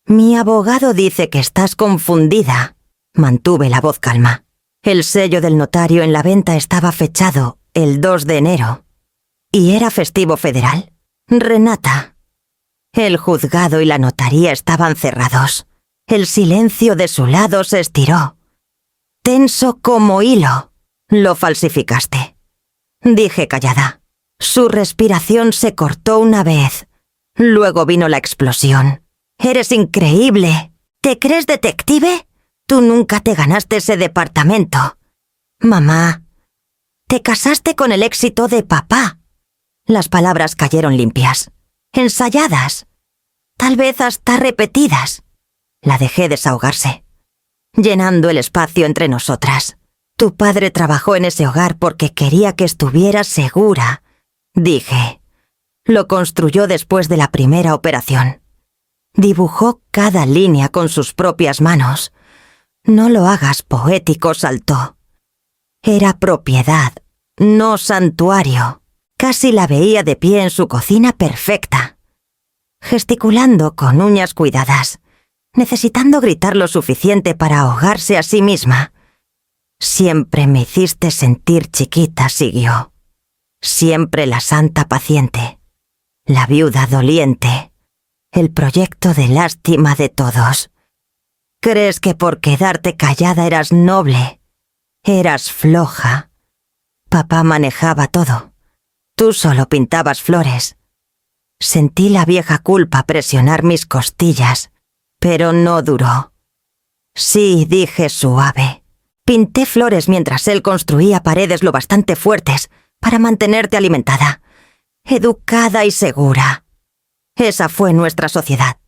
Mi abogado dice que estás confundida. Mantuve la voz calma. El sello del notario en la venta estaba fechado el 2 de enero. ¿Y era festivo federal? Renata. El juzgado y la notaría estaban cerrados. El silencio de su lado se estiró. Tenso como hilo. Lo falsificaste. Dije callada. Su respiración se cortó una vez. Luego vino la explosión. ¡Eres increíble! ¿Te crees detective? Tú nunca te ganaste ese departamento. Mamá, te casaste con el éxito de papá. Las palabras cayeron limpias, ensayadas, tal vez hasta repetidas. La dejé desahogarse, llenando el espacio entre nosotras. Tu padre trabajó en ese hogar porque quería que estuvieras segura, dije. Lo construyó después de la primera operación. Dibujó cada línea con sus propias manos. No lo hagas poético, saltó. Era propiedad, no santuario. Casi la veía de pie en su cocina perfecta, gesticulando con uñas cuidadas, necesitando gritar lo suficiente para ahogarse a sí misma. Siempre me hiciste sentir chiquita, siguió. Siempre la santa paciente, la viuda doliente, el proyecto de lástima de todos. ¿Crees que por quedarte callada eras noble? Eras floja. Papá manejaba todo. Tú solo pintabas flores. Sentí la vieja culpa presionar mis costillas, pero no duró. Sí, dije suave. Pinté flores mientras él construía paredes lo bastante fuertes para mantenerte alimentada, educada y segura. Esa fue nuestra sociedad.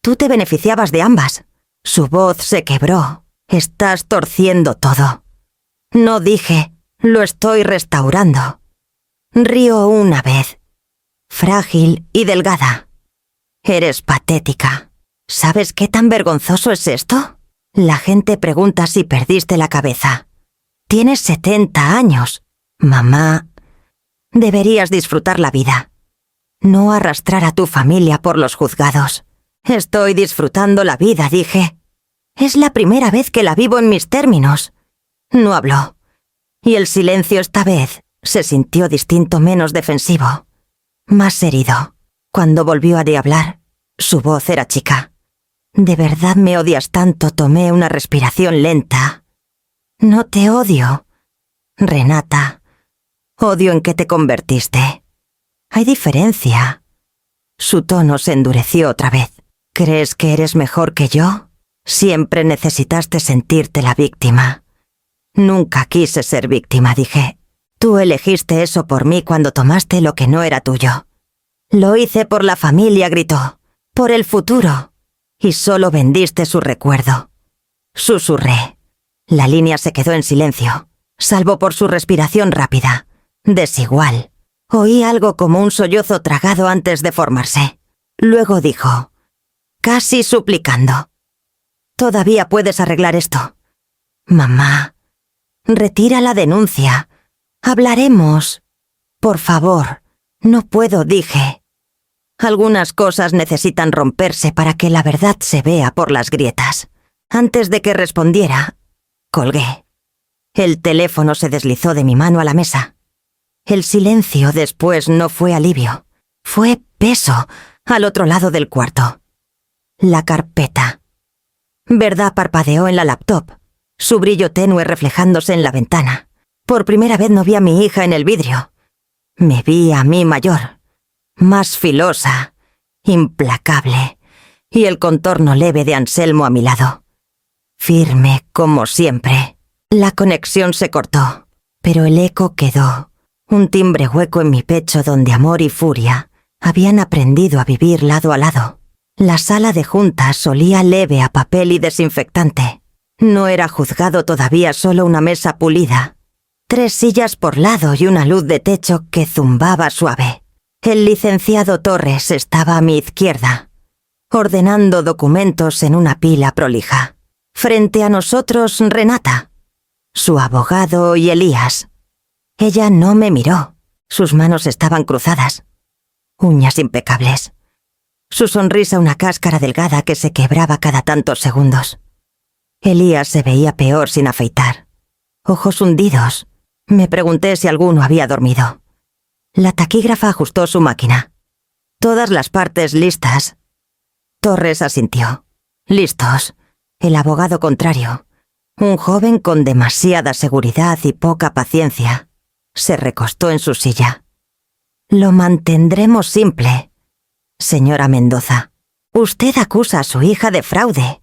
Tú te beneficiabas de ambas. Su voz se quebró. Estás torciendo todo. No dije, lo estoy restaurando. Río una vez. Frágil y delgada. Eres patética. ¿Sabes qué tan vergonzoso es esto? La gente pregunta si perdiste la cabeza. Tienes 70 años. Mamá, deberías disfrutar la vida. No arrastrar a tu familia por los juzgados. Estoy disfrutando la vida, dije. Es la primera vez que la vivo en mis términos. No habló. Y el silencio esta vez se sintió distinto, menos defensivo. Más herido. Cuando volvió a hablar, su voz era chica. ¿De verdad me odias tanto? Tomé una respiración lenta. No te odio, Renata. Odio en qué te convertiste. Hay diferencia. Su tono se endureció otra vez. ¿Crees que eres mejor que yo? Siempre necesitaste sentirte la víctima. Nunca quise ser víctima, dije. Tú elegiste eso por mí cuando tomaste lo que no era tuyo. Lo hice por la familia, gritó. Por el futuro. Y solo vendiste su recuerdo. Susurré. La línea se quedó en silencio, salvo por su respiración rápida, desigual. Oí algo como un sollozo tragado antes de formarse. Luego dijo, casi suplicando. Todavía puedes arreglar esto. Mamá, retira la denuncia. Hablaremos. Por favor. No puedo, dije. Algunas cosas necesitan romperse para que la verdad se vea por las grietas. Antes de que respondiera, colgué. El teléfono se deslizó de mi mano a la mesa. El silencio después no fue alivio. Fue peso al otro lado del cuarto. La carpeta. Verdad parpadeó en la laptop, su brillo tenue reflejándose en la ventana. Por primera vez no vi a mi hija en el vidrio. Me vi a mí mayor, más filosa, implacable, y el contorno leve de Anselmo a mi lado. Firme como siempre. La conexión se cortó, pero el eco quedó. Un timbre hueco en mi pecho donde amor y furia habían aprendido a vivir lado a lado. La sala de juntas olía leve a papel y desinfectante. No era juzgado todavía, solo una mesa pulida. 3 sillas por lado y una luz de techo que zumbaba suave. El licenciado Torres estaba a mi izquierda, ordenando documentos en una pila prolija. Frente a nosotros, Renata, su abogado y Elías. Ella no me miró. Sus manos estaban cruzadas. Uñas impecables. Su sonrisa una cáscara delgada que se quebraba cada tantos segundos. Elías se veía peor sin afeitar. Ojos hundidos. Me pregunté si alguno había dormido. La taquígrafa ajustó su máquina. Todas las partes listas. Torres asintió. Listos. El abogado contrario, un joven con demasiada seguridad y poca paciencia, se recostó en su silla. Lo mantendremos simple. Señora Mendoza, usted acusa a su hija de fraude.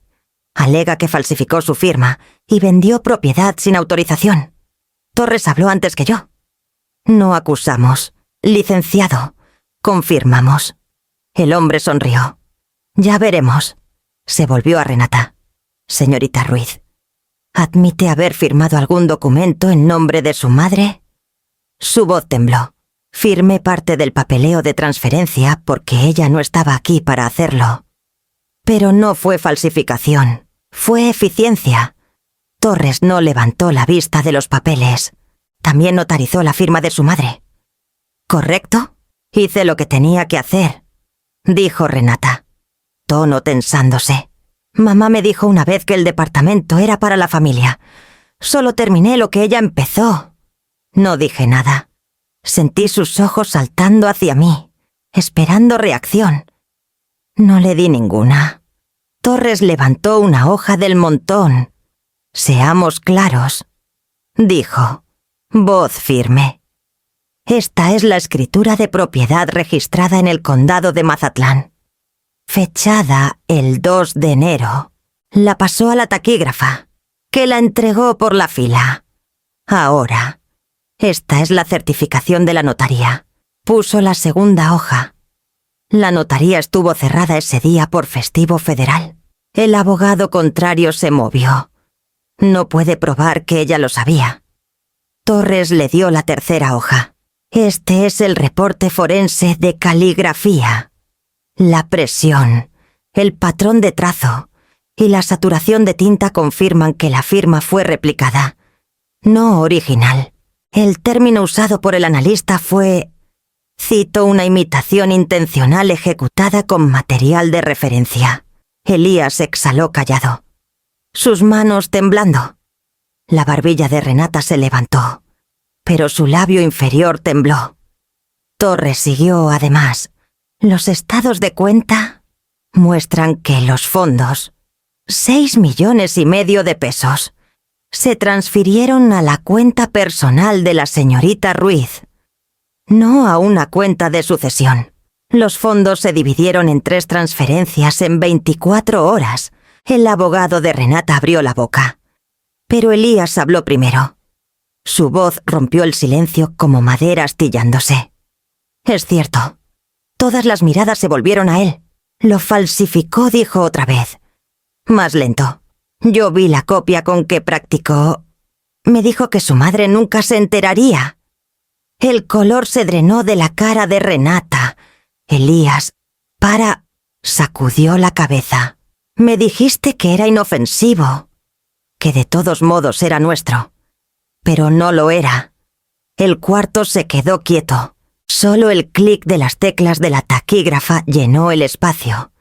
Alega que falsificó su firma y vendió propiedad sin autorización. Torres habló antes que yo. No acusamos, licenciado. Confirmamos. El hombre sonrió. Ya veremos. Se volvió a Renata. Señorita Ruiz, ¿admite haber firmado algún documento en nombre de su madre? Su voz tembló. Firmé parte del papeleo de transferencia porque ella no estaba aquí para hacerlo. Pero no fue falsificación, fue eficiencia. Torres no levantó la vista de los papeles. También notarizó la firma de su madre. ¿Correcto? Hice lo que tenía que hacer, dijo Renata, tono tensándose. Mamá me dijo una vez que el departamento era para la familia. Solo terminé lo que ella empezó. No dije nada. Sentí sus ojos saltando hacia mí, esperando reacción. No le di ninguna. Torres levantó una hoja del montón. Seamos claros, dijo, voz firme. Esta es la escritura de propiedad registrada en el condado de Mazatlán. Fechada el 2 de enero. La pasó a la taquígrafa. que la entregó por la fila. Ahora. Esta es la certificación de la notaría. Puso la segunda hoja. La notaría estuvo cerrada ese día por festivo federal. El abogado contrario se movió. No puede probar que ella lo sabía. Torres le dio la tercera hoja. Este es el reporte forense de caligrafía. La presión, el patrón de trazo y la saturación de tinta confirman que la firma fue replicada, no original. El término usado por el analista fue, cito, una imitación intencional ejecutada con material de referencia. Elías exhaló callado, sus manos temblando. La barbilla de Renata se levantó, pero su labio inferior tembló. Torres siguió, además. Los estados de cuenta muestran que los fondos, 6,5 millones de pesos, se transfirieron a la cuenta personal de la señorita Ruiz, no a una cuenta de sucesión. Los fondos se dividieron en 3 transferencias en 24 horas. El abogado de Renata abrió la boca, pero Elías habló primero. Su voz rompió el silencio como madera astillándose. Es cierto. Todas las miradas se volvieron a él. Lo falsificó, dijo otra vez. Más lento. Yo vi la copia con que practicó. Me dijo que su madre nunca se enteraría. El color se drenó de la cara de Renata. Elías, sacudió la cabeza. Me dijiste que era inofensivo, que de todos modos era nuestro. Pero no lo era. El cuarto se quedó quieto. Solo el clic de las teclas de la taquígrafa llenó el espacio.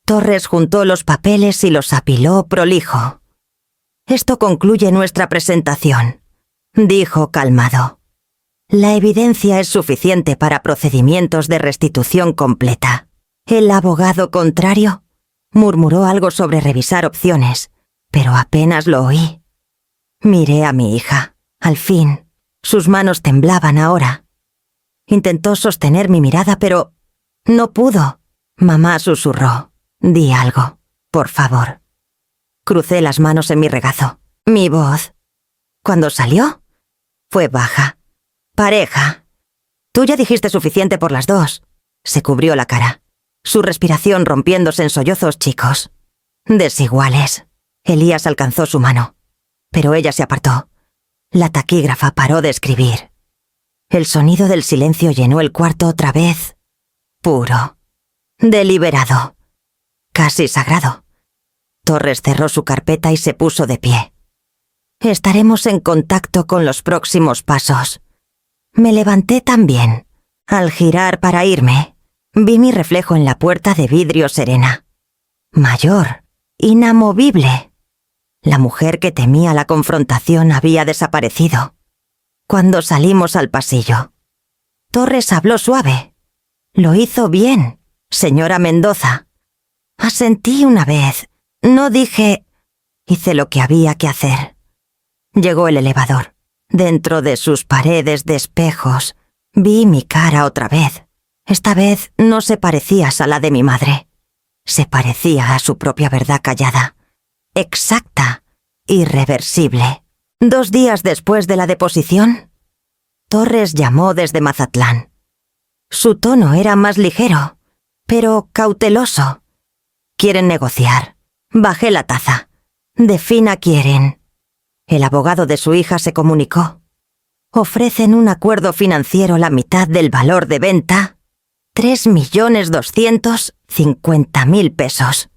Torres juntó los papeles y los apiló prolijo. Esto concluye nuestra presentación, dijo calmado. La evidencia es suficiente para procedimientos de restitución completa. El abogado contrario murmuró algo sobre revisar opciones, pero apenas lo oí. Miré a mi hija. Al fin, sus manos temblaban ahora. Intentó sostener mi mirada, pero no pudo. Mamá susurró. Di algo, por favor. Crucé las manos en mi regazo. Mi voz, cuando salió, fue baja. Pareja. Tú ya dijiste suficiente por las dos. Se cubrió la cara. Su respiración rompiéndose en sollozos chicos. Desiguales. Elías alcanzó su mano, pero ella se apartó. La taquígrafa paró de escribir. El sonido del silencio llenó el cuarto otra vez. Puro. Deliberado. Casi sagrado. Torres cerró su carpeta y se puso de pie. Estaremos en contacto con los próximos pasos. Me levanté también. Al girar para irme, vi mi reflejo en la puerta de vidrio serena. Mayor, inamovible. La mujer que temía la confrontación había desaparecido. Cuando salimos al pasillo, Torres habló suave. Lo hizo bien, señora Mendoza. Asentí una vez. No dije... Hice lo que había que hacer. Llegó el elevador. Dentro de sus paredes de espejos, vi mi cara otra vez. Esta vez no se parecía a la de mi madre. Se parecía a su propia verdad callada. Exacta, irreversible. 2 días después de la deposición, Torres llamó desde Mazatlán. Su tono era más ligero, pero cauteloso. ¿Quieren negociar? Bajé la taza. De fina quieren. El abogado de su hija se comunicó. Ofrecen un acuerdo financiero la mitad del valor de venta, 3,250,000 pesos.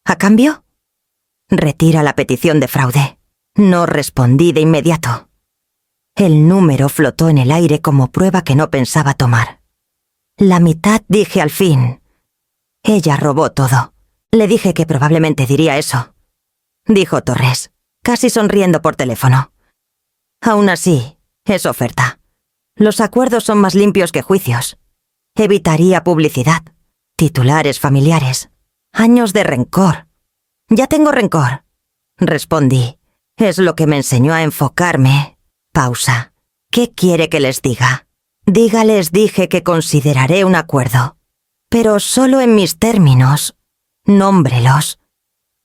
¿A cambio? Retira la petición de fraude. No respondí de inmediato. El número flotó en el aire como prueba que no pensaba tomar. La mitad, dije al fin. Ella robó todo. Le dije que probablemente diría eso. Dijo Torres, casi sonriendo por teléfono. Aún así, es oferta. Los acuerdos son más limpios que juicios. Evitaría publicidad, titulares familiares, años de rencor. Ya tengo rencor, respondí. Es lo que me enseñó a enfocarme. Pausa. ¿Qué quiere que les diga? Dígales, dije que consideraré un acuerdo, pero solo en mis términos. Nómbrelos.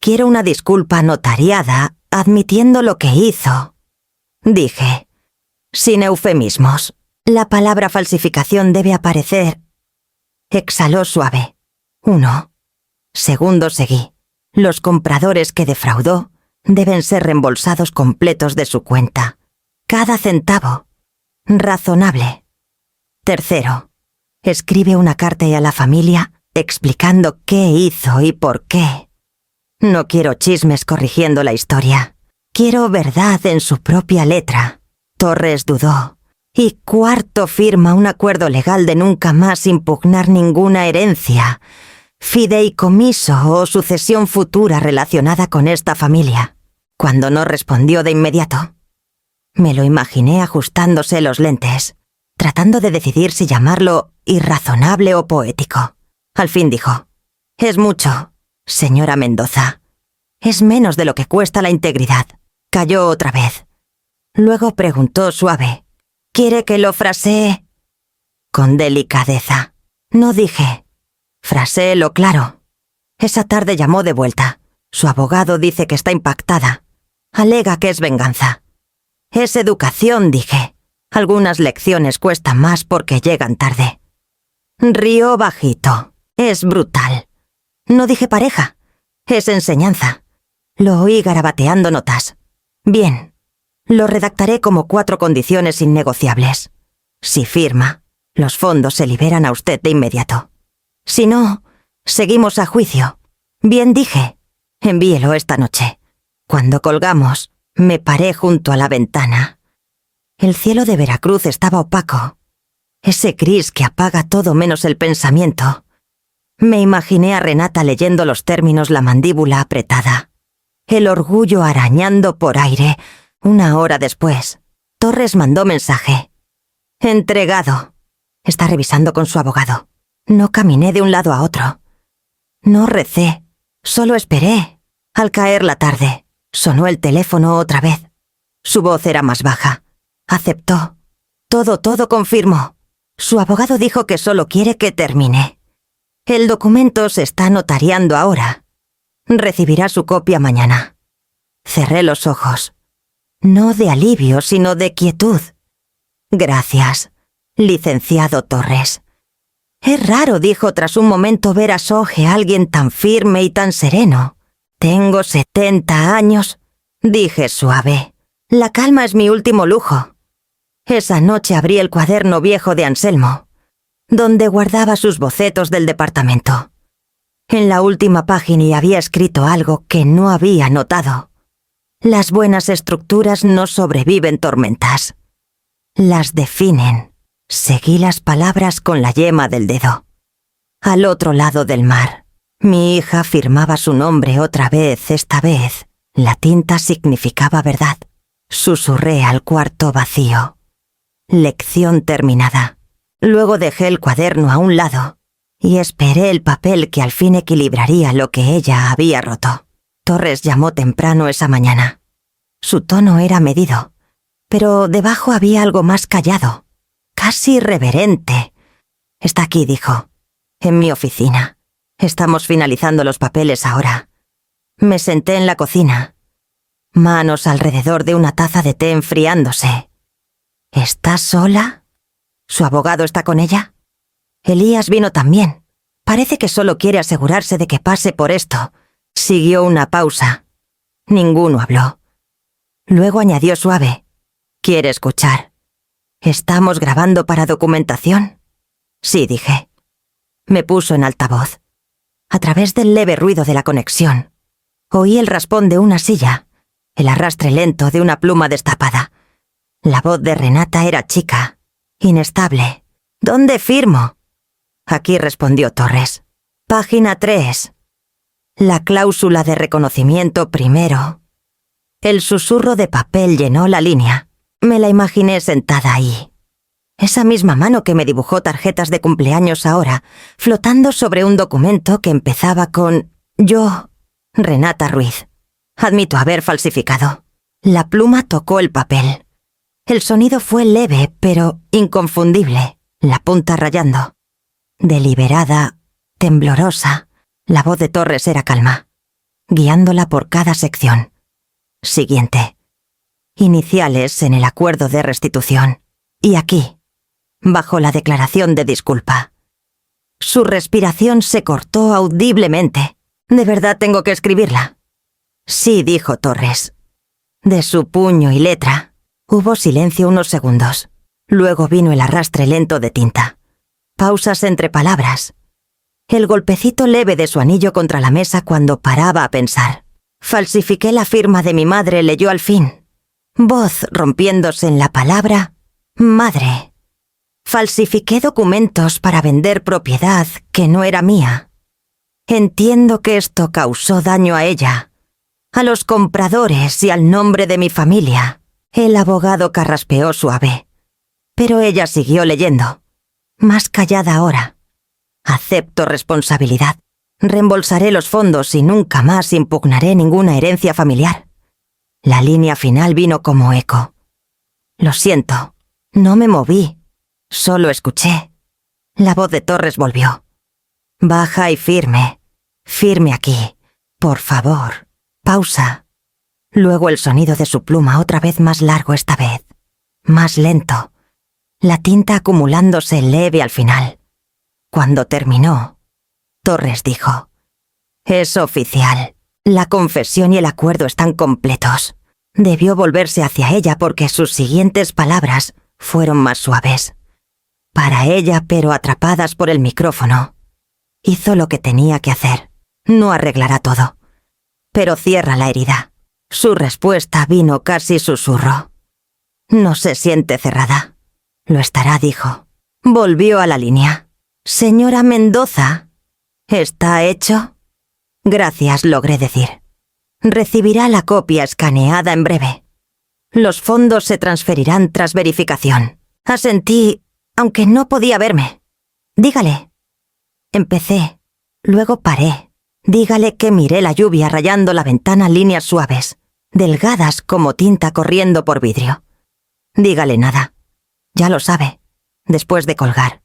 Quiero una disculpa notariada admitiendo lo que hizo. Dije, sin eufemismos, la palabra falsificación debe aparecer. Exhaló suave. 1. Segundo seguí. Los compradores que defraudó deben ser reembolsados completos de su cuenta. Cada centavo. Razonable. Tercero. Escribe una carta a la familia explicando qué hizo y por qué. No quiero chismes corrigiendo la historia. Quiero verdad en su propia letra. Torres dudó. Y cuarto, firma un acuerdo legal de nunca más impugnar ninguna herencia, fideicomiso o sucesión futura relacionada con esta familia. Cuando no respondió de inmediato, me lo imaginé ajustándose los lentes, tratando de decidir si llamarlo irrazonable o poético. Al fin dijo, «Es mucho, señora Mendoza. Es menos de lo que cuesta la integridad». Calló otra vez. Luego preguntó suave, «¿Quiere que lo frasee?» Con delicadeza. No dije, «Fraséelo claro». Esa tarde llamó de vuelta. Su abogado dice que está impactada. Alega que es venganza. «Es educación», dije. «Algunas lecciones cuestan más porque llegan tarde». Rió bajito. «Es brutal». No dije pareja. «Es enseñanza». Lo oí garabateando notas. «Bien. Lo redactaré como 4 condiciones innegociables. Si firma, los fondos se liberan a usted de inmediato. Si no, seguimos a juicio». «Bien», dije. «Envíelo esta noche». Cuando colgamos, me paré junto a la ventana. El cielo de Veracruz estaba opaco. Ese gris que apaga todo menos el pensamiento. Me imaginé a Renata leyendo los términos, la mandíbula apretada. El orgullo arañando por aire. 1 hora después, Torres mandó mensaje. «Entregado». Está revisando con su abogado. No caminé de un lado a otro. No recé, solo esperé. Al caer la tarde, sonó el teléfono otra vez. Su voz era más baja. Aceptó. Todo confirmó. Su abogado dijo que solo quiere que termine. El documento se está notariando ahora. Recibirá su copia mañana. Cerré los ojos. No de alivio, sino de quietud. «Gracias, licenciado Torres». «Es raro», dijo tras un momento, «ver a Soje, alguien tan firme y tan sereno». «Tengo 70 años», dije suave. «La calma es mi último lujo». Esa noche abrí el cuaderno viejo de Anselmo, donde guardaba sus bocetos del departamento. En la última página había escrito algo que no había notado. Las buenas estructuras no sobreviven tormentas. Las definen. Seguí las palabras con la yema del dedo. Al otro lado del mar, mi hija firmaba su nombre otra vez. Esta vez, la tinta significaba verdad. Susurré al cuarto vacío. Lección terminada. Luego dejé el cuaderno a un lado y esperé el papel que al fin equilibraría lo que ella había roto. Torres llamó temprano esa mañana. Su tono era medido, pero debajo había algo más callado, casi reverente. «Está aquí», dijo, «en mi oficina. Estamos finalizando los papeles ahora». Me senté en la cocina, manos alrededor de una taza de té enfriándose. «¿Está sola? ¿Su abogado está con ella?» «Elías vino también. Parece que solo quiere asegurarse de que pase por esto». Siguió una pausa. Ninguno habló. Luego añadió suave, «¿Quiere escuchar? ¿Estamos grabando para documentación?» «Sí», dije. Me puso en altavoz. A través del leve ruido de la conexión, oí el raspón de una silla, el arrastre lento de una pluma destapada. La voz de Renata era chica, inestable. «¿Dónde firmo?» «Aquí», respondió Torres. «Página 3. La cláusula de reconocimiento primero». El susurro de papel llenó la línea. Me la imaginé sentada ahí. Esa misma mano que me dibujó tarjetas de cumpleaños ahora, flotando sobre un documento que empezaba con «Yo, Renata Ruiz. Admito haber falsificado». La pluma tocó el papel. El sonido fue leve, pero inconfundible, la punta rayando. Deliberada, temblorosa, la voz de Torres era calma, guiándola por cada sección. Siguiente. Iniciales en el acuerdo de restitución. Y aquí, bajo la declaración de disculpa. Su respiración se cortó audiblemente. ¿De verdad tengo que escribirla? Sí, dijo Torres. De su puño y letra. Hubo silencio unos segundos. Luego vino el arrastre lento de tinta. Pausas entre palabras. El golpecito leve de su anillo contra la mesa cuando paraba a pensar. Falsifiqué la firma de mi madre, leyó al fin. Voz rompiéndose en la palabra madre. Falsifiqué documentos para vender propiedad que no era mía. Entiendo que esto causó daño a ella, a los compradores y al nombre de mi familia. El abogado carraspeó suave. Pero ella siguió leyendo, más callada ahora. Acepto responsabilidad. Reembolsaré los fondos y nunca más impugnaré ninguna herencia familiar. La línea final vino como eco. Lo siento, no me moví, solo escuché. La voz de Torres volvió. Baja y firme, firme aquí, por favor. Pausa. Luego el sonido de su pluma otra vez más largo esta vez, más lento. La tinta acumulándose leve al final. Cuando terminó, Torres dijo: es oficial. La confesión y el acuerdo están completos. Debió volverse hacia ella porque sus siguientes palabras fueron más suaves. Para ella, pero atrapadas por el micrófono. Hizo lo que tenía que hacer. No arreglará todo. Pero cierra la herida. Su respuesta vino casi susurro. No se siente cerrada. Lo estará, dijo. Volvió a la línea. Señora Mendoza, ¿está hecho? Gracias, logré decir. Recibirá la copia escaneada en breve. Los fondos se transferirán tras verificación. Asentí, aunque no podía verme. Dígale. Empecé, luego paré. Dígale que miré la lluvia rayando la ventana líneas suaves, delgadas como tinta corriendo por vidrio. Dígale nada. Ya lo sabe, después de colgar.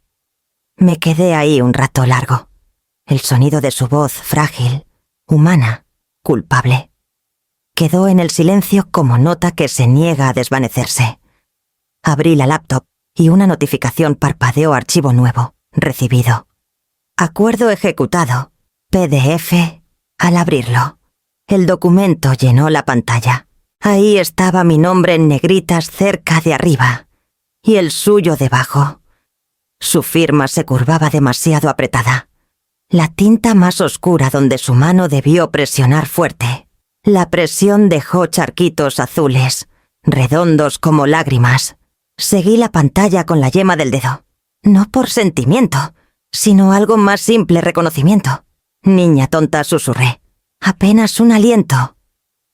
Me quedé ahí un rato largo. El sonido de su voz frágil, humana, culpable. Quedó en el silencio como nota que se niega a desvanecerse. Abrí la laptop y una notificación parpadeó: archivo nuevo, recibido. Acuerdo ejecutado, PDF. Al abrirlo, el documento llenó la pantalla. Ahí estaba mi nombre en negritas cerca de arriba y el suyo debajo. Su firma se curvaba demasiado apretada. La tinta más oscura donde su mano debió presionar fuerte. La presión dejó charquitos azules, redondos como lágrimas. Seguí la pantalla con la yema del dedo. No por sentimiento, sino algo más simple: reconocimiento. Niña tonta, susurré. Apenas un aliento.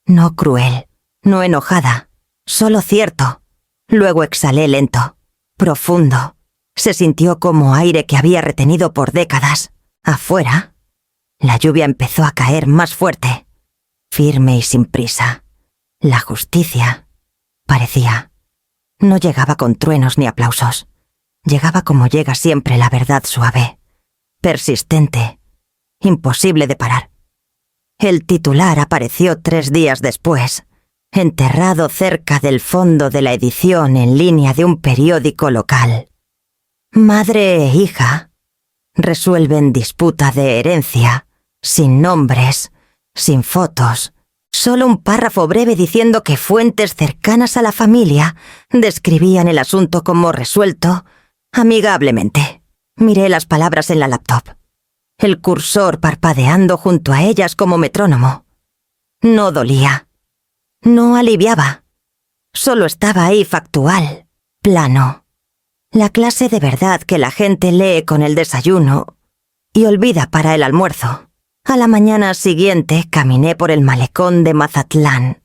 No cruel, no enojada, solo cierto. Luego exhalé lento, profundo. Se sintió como aire que había retenido por décadas. Afuera, la lluvia empezó a caer más fuerte, firme y sin prisa. La justicia, parecía, no llegaba con truenos ni aplausos. Llegaba como llega siempre la verdad, suave, persistente, imposible de parar. El titular apareció 3 días después, enterrado cerca del fondo de la edición en línea de un periódico local. Madre e hija resuelven disputa de herencia, sin nombres, sin fotos, solo un párrafo breve diciendo que fuentes cercanas a la familia describían el asunto como resuelto amigablemente. Miré las palabras en la laptop, el cursor parpadeando junto a ellas como metrónomo. No dolía, no aliviaba, solo estaba ahí factual, plano. La clase de verdad que la gente lee con el desayuno y olvida para el almuerzo. A la mañana siguiente caminé por el malecón de Mazatlán.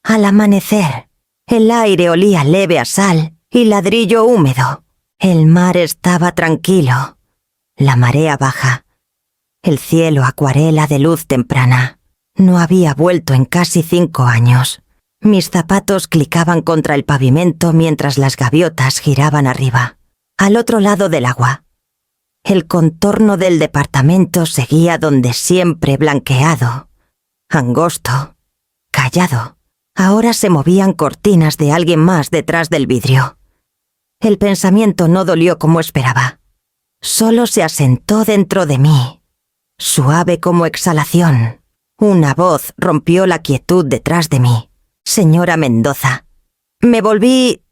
Al amanecer, el aire olía leve a sal y ladrillo húmedo. El mar estaba tranquilo, la marea baja, el cielo acuarela de luz temprana. No había vuelto en casi 5 años. Mis zapatos clicaban contra el pavimento mientras las gaviotas giraban arriba, al otro lado del agua. El contorno del departamento seguía donde siempre, blanqueado, angosto, callado, Ahora se movían cortinas de alguien más detrás del vidrio. El pensamiento no dolió como esperaba. Solo se asentó dentro de mí, suave como exhalación. Una voz rompió la quietud detrás de mí. Señora Mendoza. Me volví...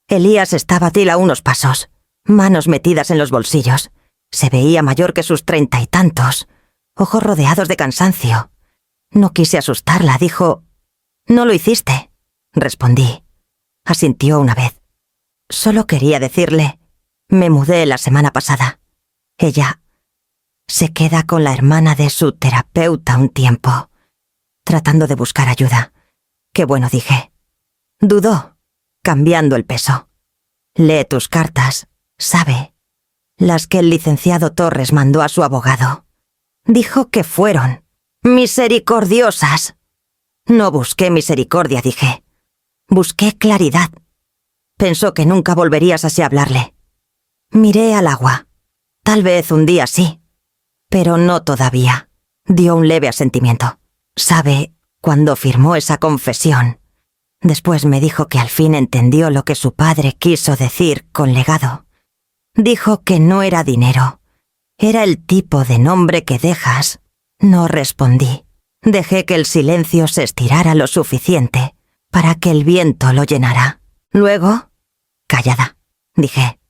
Elías estaba a unos pasos, manos metidas en los bolsillos. Se veía mayor que sus 30 y tantos, ojos rodeados de cansancio. No quise asustarla, dijo... «No lo hiciste», respondí. Asintió una vez. Solo quería decirle... Me mudé la semana pasada. Ella se queda con la hermana de su terapeuta un tiempo, tratando de buscar ayuda. Qué bueno, dije. Dudó, cambiando el peso. Lee tus cartas, sabe. Las que el licenciado Torres mandó a su abogado. Dijo que fueron misericordiosas. No busqué misericordia, dije. Busqué claridad. Pensó que nunca volverías así a hablarle. Miré al agua. Tal vez un día sí, pero no todavía. Dio un leve asentimiento. Sabe, cuando firmó esa confesión, después me dijo que al fin entendió lo que su padre quiso decir con legado. Dijo que no era dinero. Era el tipo de nombre que dejas. No respondí. Dejé que el silencio se estirara lo suficiente para que el viento lo llenara. Luego, callada, dije.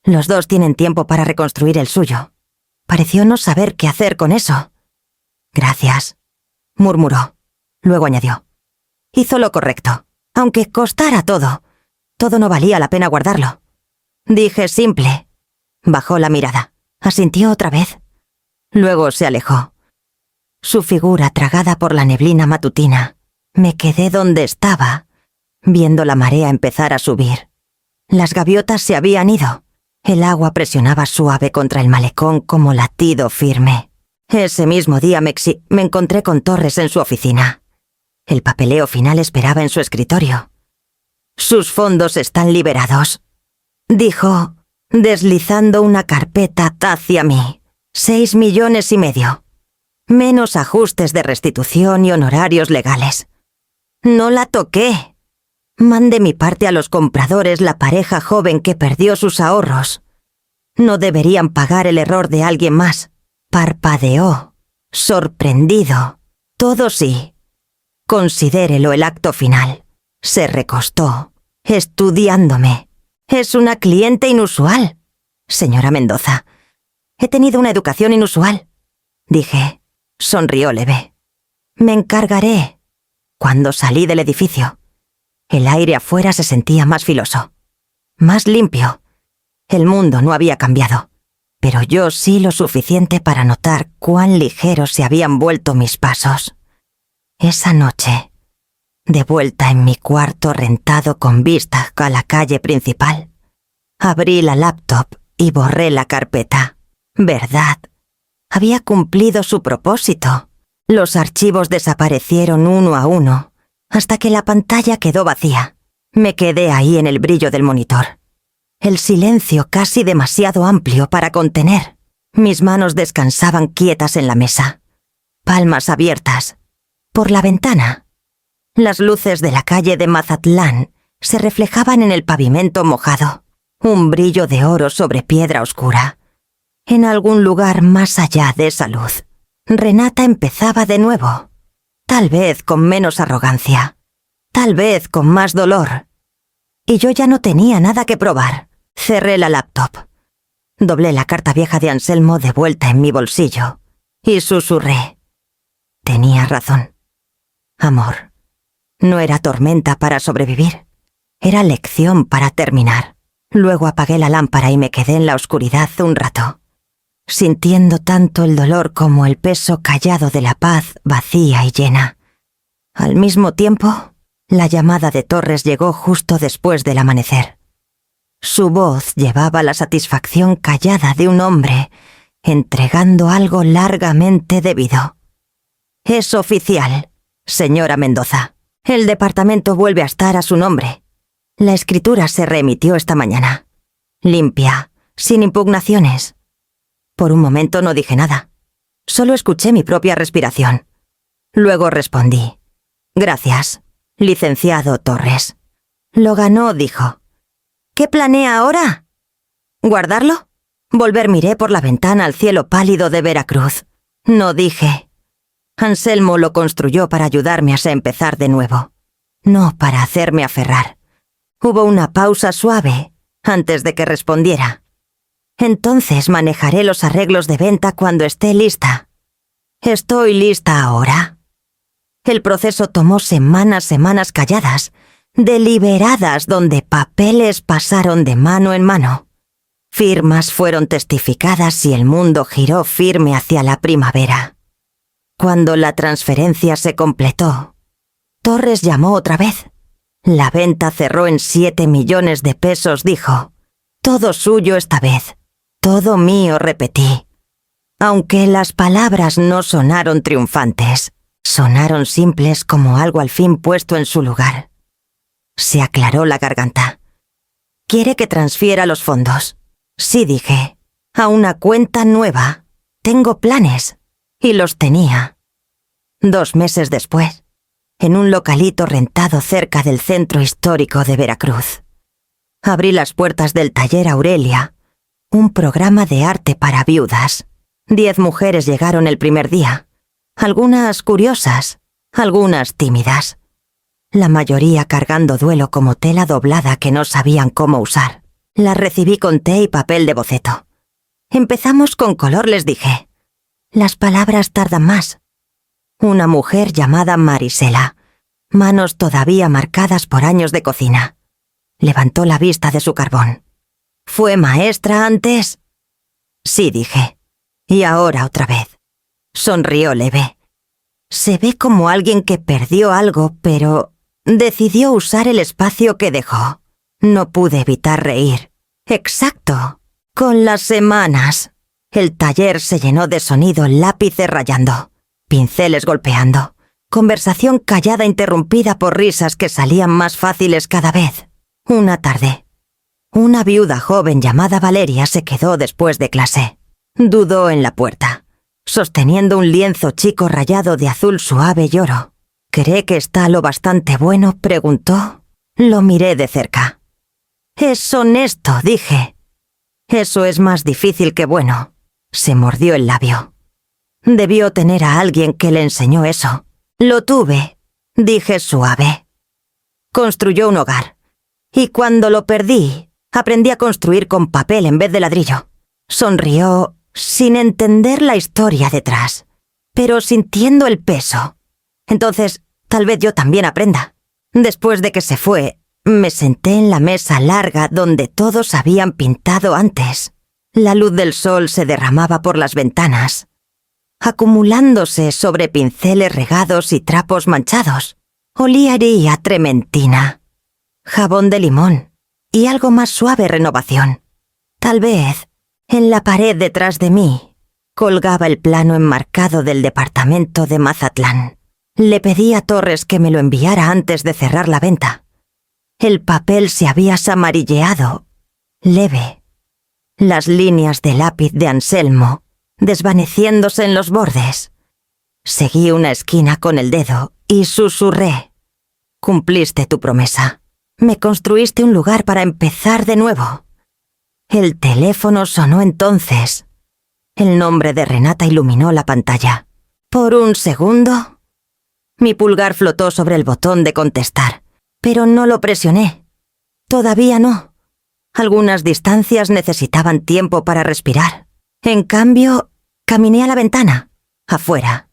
Los dos tienen tiempo para reconstruir el suyo. Pareció no saber qué hacer con eso. Gracias, murmuró. Luego añadió. Hizo lo correcto, aunque costara todo. Todo no valía la pena guardarlo. Dije simple. Bajó la mirada. Asintió otra vez. Luego se alejó. Su figura tragada por la neblina matutina. Me quedé donde estaba, viendo la marea empezar a subir. Las gaviotas se habían ido. El agua presionaba suave contra el malecón como latido firme. Ese mismo día me encontré con Torres en su oficina. El papeleo final esperaba en su escritorio. «Sus fondos están liberados», dijo, deslizando una carpeta hacia mí. 6,5 millones. Menos ajustes de restitución y honorarios legales. No la toqué. Mandé mi parte a los compradores, la pareja joven que perdió sus ahorros. No deberían pagar el error de alguien más. Parpadeó, sorprendido. Todo sí. Considérelo el acto final. Se recostó, estudiándome. Es una cliente inusual, señora Mendoza. He tenido una educación inusual, dije. Sonrió leve. Me encargaré. Cuando salí del edificio, el aire afuera se sentía más filoso, más limpio. El mundo no había cambiado, pero yo sí lo suficiente para notar cuán ligeros se habían vuelto mis pasos. Esa noche, de vuelta en mi cuarto rentado con vista a la calle principal, abrí la laptop y borré la carpeta. ¿Verdad? Había cumplido su propósito. Los archivos desaparecieron uno a uno, hasta que la pantalla quedó vacía. Me quedé ahí en el brillo del monitor. El silencio casi demasiado amplio para contener. Mis manos descansaban quietas en la mesa, palmas abiertas. Por la ventana, las luces de la calle de Mazatlán se reflejaban en el pavimento mojado, un brillo de oro sobre piedra oscura. En algún lugar más allá de esa luz, Renata empezaba de nuevo. Tal vez con menos arrogancia, tal vez con más dolor. Y yo ya no tenía nada que probar. Cerré la laptop. Doblé la carta vieja de Anselmo de vuelta en mi bolsillo y susurré. Tenía razón. Amor, no era tormenta para sobrevivir. Era lección para terminar. Luego apagué la lámpara y me quedé en la oscuridad un rato, sintiendo tanto el dolor como el peso callado de la paz vacía y llena. Al mismo tiempo, la llamada de Torres llegó justo después del amanecer. Su voz llevaba la satisfacción callada de un hombre entregando algo largamente debido. Es oficial, señora Mendoza. El departamento vuelve a estar a su nombre. La escritura se reemitió esta mañana. Limpia, sin impugnaciones. Por un momento no dije nada. Solo escuché mi propia respiración. Luego respondí. Gracias. licenciado Torres. Lo ganó, dijo. ¿Qué planea ahora? ¿Guardarlo? Volver miré por la ventana al cielo pálido de Veracruz. No dije. Anselmo lo construyó para ayudarme a empezar de nuevo, no para hacerme aferrar. Hubo una pausa suave antes de que respondiera. Entonces manejaré los arreglos de venta cuando esté lista. Estoy lista ahora. El proceso tomó semanas calladas, deliberadas, donde papeles pasaron de mano en mano. Firmas fueron testificadas y el mundo giró firme hacia la primavera. Cuando la transferencia se completó, Torres llamó otra vez. La venta cerró en 7 millones de pesos, dijo. Todo suyo esta vez. Todo mío, repetí. Aunque las palabras no sonaron triunfantes, sonaron simples como algo al fin puesto en su lugar. Se aclaró la garganta. ¿Quiere que transfiera los fondos? Sí, dije. A una cuenta nueva. Tengo planes. Y los tenía. 2 meses después, en un localito rentado cerca del centro histórico de Veracruz, abrí las puertas del taller Aurelia, un programa de arte para viudas. 10 mujeres llegaron el primer día, algunas curiosas, algunas tímidas, la mayoría cargando duelo como tela doblada que no sabían cómo usar. Las recibí con té y papel de boceto. Empezamos con color, les dije. Las palabras tardan más. Una mujer llamada Marisela, manos todavía marcadas por años de cocina. Levantó la vista de su carbón. ¿Fue maestra antes? Sí, dije. Y ahora otra vez. Sonrió leve. Se ve como alguien que perdió algo, pero decidió usar el espacio que dejó. No pude evitar reír. Exacto. Con las semanas. El taller se llenó de sonido, lápices rayando, pinceles golpeando, conversación callada interrumpida por risas que salían más fáciles cada vez. Una tarde, una viuda joven llamada Valeria se quedó después de clase. Dudó en la puerta, sosteniendo un lienzo chico rayado de azul suave y oro. ¿Cree que está lo bastante bueno?, preguntó. Lo miré de cerca. Es honesto, dije. Eso es más difícil que bueno. Se mordió el labio. Debió tener a alguien que le enseñó eso. Lo tuve, dije suave. Construyó un hogar. Y cuando lo perdí, aprendí a construir con papel en vez de ladrillo. Sonrió sin entender la historia detrás, pero sintiendo el peso. Entonces, tal vez yo también aprenda. Después de que se fue, me senté en la mesa larga donde todos habían pintado antes. La luz del sol se derramaba por las ventanas, acumulándose sobre pinceles regados y trapos manchados. Olía a trementina, jabón de limón y algo más suave renovación. Tal vez, en la pared detrás de mí, colgaba el plano enmarcado del departamento de Mazatlán. Le pedí a Torres que me lo enviara antes de cerrar la venta. El papel se había amarilleado, leve. Las líneas de lápiz de Anselmo, desvaneciéndose en los bordes. Seguí una esquina con el dedo y susurré. Cumpliste tu promesa. Me construiste un lugar para empezar de nuevo. El teléfono sonó entonces. El nombre de Renata iluminó la pantalla. Por un segundo, mi pulgar flotó sobre el botón de contestar, pero no lo presioné. Todavía no. Algunas distancias necesitaban tiempo para respirar. En cambio, caminé a la ventana, afuera.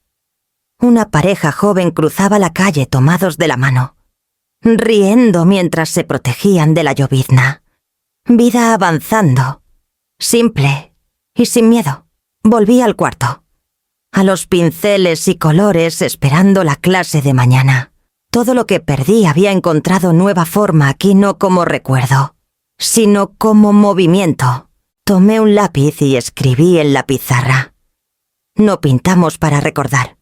Una pareja joven cruzaba la calle tomados de la mano, riendo mientras se protegían de la llovizna. Vida avanzando, simple y sin miedo. Volví al cuarto, a los pinceles y colores esperando la clase de mañana. Todo lo que perdí había encontrado nueva forma aquí, no como recuerdo, sino como movimiento. Tomé un lápiz y escribí en la pizarra. No pintamos para recordar,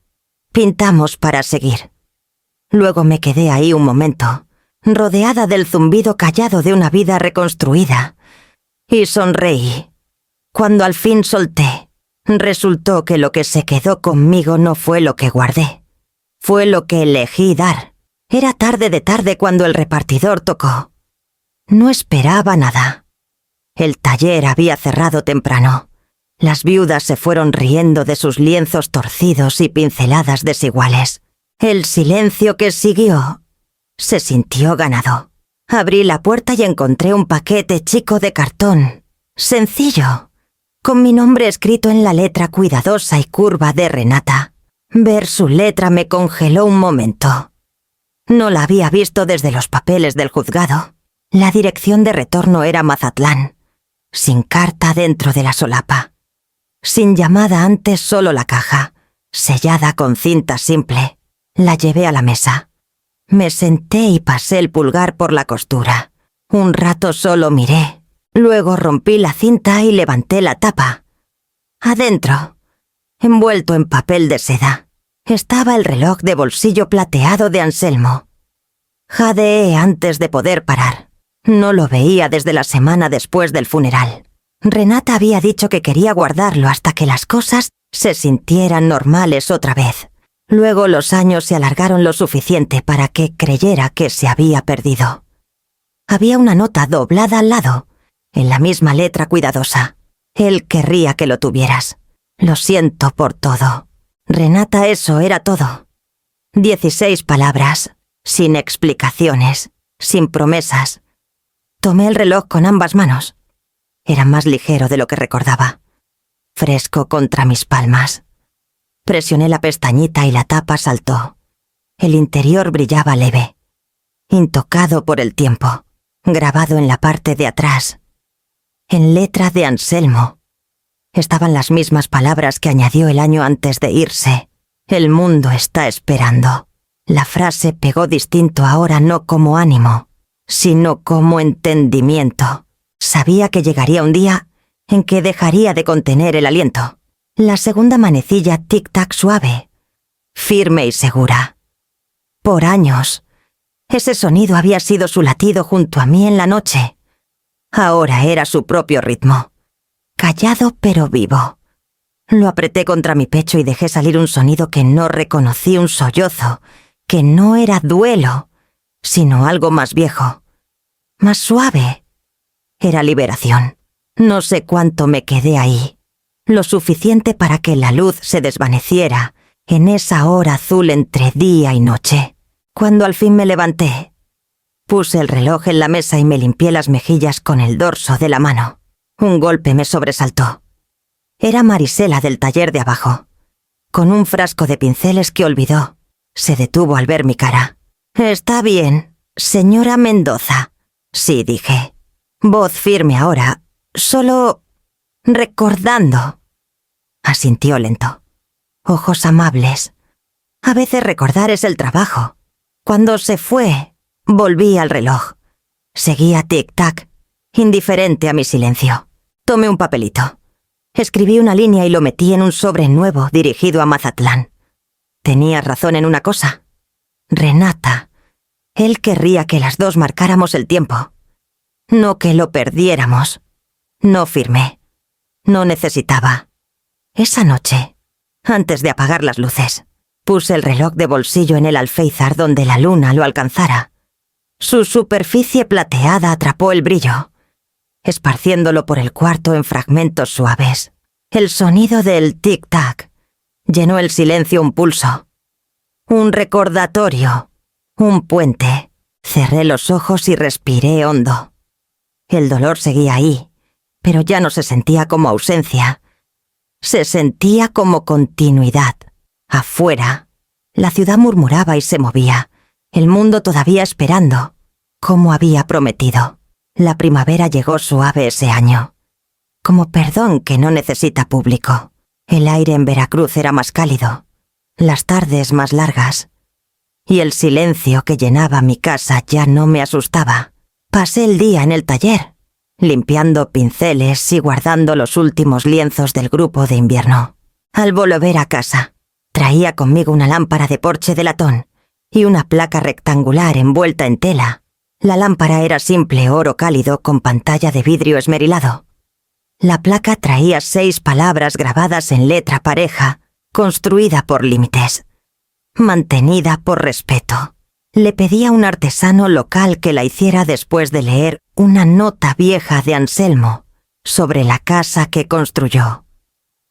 pintamos para seguir. Luego me quedé ahí un momento, rodeada del zumbido callado de una vida reconstruida, y sonreí. Cuando al fin solté, resultó que lo que se quedó conmigo no fue lo que guardé, fue lo que elegí dar. Era tarde de tarde cuando el repartidor tocó. No esperaba nada. El taller había cerrado temprano. Las viudas se fueron riendo de sus lienzos torcidos y pinceladas desiguales. El silencio que siguió se sintió ganado. Abrí la puerta y encontré un paquete chico de cartón, sencillo, con mi nombre escrito en la letra cuidadosa y curva de Renata. Ver su letra me congeló un momento. No la había visto desde los papeles del juzgado. La dirección de retorno era Mazatlán, sin carta dentro de la solapa. Sin llamada antes, solo la caja, sellada con cinta simple. La llevé a la mesa. Me senté y pasé el pulgar por la costura. Un rato solo miré. Luego rompí la cinta y levanté la tapa. Adentro, envuelto en papel de seda, estaba el reloj de bolsillo plateado de Anselmo. Jadeé antes de poder parar. No lo veía desde la semana después del funeral. Renata había dicho que quería guardarlo hasta que las cosas se sintieran normales otra vez. Luego los años se alargaron lo suficiente para que creyera que se había perdido. Había una nota doblada al lado, en la misma letra cuidadosa. Él querría que lo tuvieras. Lo siento por todo. Renata, eso era todo. 16 palabras, sin explicaciones, sin promesas. Tomé el reloj con ambas manos. Era más ligero de lo que recordaba. Fresco contra mis palmas. Presioné la pestañita y la tapa saltó. El interior brillaba leve, intocado por el tiempo, grabado en la parte de atrás. En letra de Anselmo. Estaban las mismas palabras que añadió el año antes de irse. El mundo está esperando. La frase pegó distinto ahora, no como ánimo, sino como entendimiento. Sabía que llegaría un día en que dejaría de contener el aliento. La segunda manecilla tic-tac suave, firme y segura. Por años, ese sonido había sido su latido junto a mí en la noche. Ahora era su propio ritmo, callado pero vivo. Lo apreté contra mi pecho y dejé salir un sonido que no reconocí, un sollozo, que no era duelo, sino algo más viejo, más suave. Era liberación. No sé cuánto me quedé ahí. Lo suficiente para que la luz se desvaneciera en esa hora azul entre día y noche. Cuando al fin me levanté, puse el reloj en la mesa y me limpié las mejillas con el dorso de la mano. Un golpe me sobresaltó. Era Marisela del taller de abajo, con un frasco de pinceles que olvidó. Se detuvo al ver mi cara. «Está bien, señora Mendoza», sí, dije. Voz firme ahora, solo recordando. Asintió lento. Ojos amables. A veces recordar es el trabajo. Cuando se fue, volví al reloj. Seguía tic-tac, indiferente a mi silencio. Tomé un papelito. Escribí una línea y lo metí en un sobre nuevo dirigido a Mazatlán. Tenía razón en una cosa. Renata. Él querría que las dos marcáramos el tiempo. No que lo perdiéramos. No firmé. No necesitaba. Esa noche, antes de apagar las luces, puse el reloj de bolsillo en el alféizar donde la luna lo alcanzara. Su superficie plateada atrapó el brillo, esparciéndolo por el cuarto en fragmentos suaves. El sonido del tic-tac llenó el silencio, un pulso, un recordatorio, un puente. Cerré los ojos y respiré hondo. El dolor seguía ahí, pero ya no se sentía como ausencia. Se sentía como continuidad. Afuera, la ciudad murmuraba y se movía, el mundo todavía esperando, como había prometido. La primavera llegó suave ese año, como perdón que no necesita público. El aire en Veracruz era más cálido, las tardes más largas, y el silencio que llenaba mi casa ya no me asustaba. Pasé el día en el taller, limpiando pinceles y guardando los últimos lienzos del grupo de invierno. Al volver a casa, traía conmigo una lámpara de porche de latón y una placa rectangular envuelta en tela. La lámpara era simple oro cálido con pantalla de vidrio esmerilado. La placa traía 6 palabras grabadas en letra pareja, construida por límites, mantenida por respeto. Le pedí a un artesano local que la hiciera después de leer una nota vieja de Anselmo sobre la casa que construyó.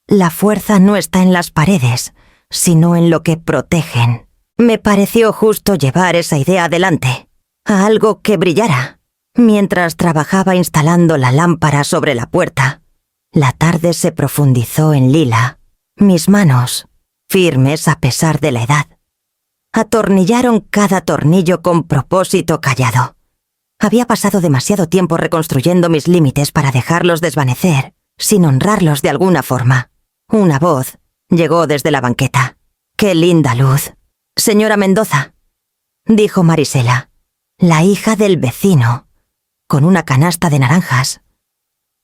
La fuerza no está en las paredes, sino en lo que protegen. Me pareció justo llevar esa idea adelante, a algo que brillara. Mientras trabajaba instalando la lámpara sobre la puerta, la tarde se profundizó en lila. Mis manos, firmes a pesar de la edad, atornillaron cada tornillo con propósito callado. Había pasado demasiado tiempo reconstruyendo mis límites para dejarlos desvanecer, sin honrarlos de alguna forma. Una voz llegó desde la banqueta. ¡Qué linda luz! «Señora Mendoza», dijo Marisela, la hija del vecino, con una canasta de naranjas.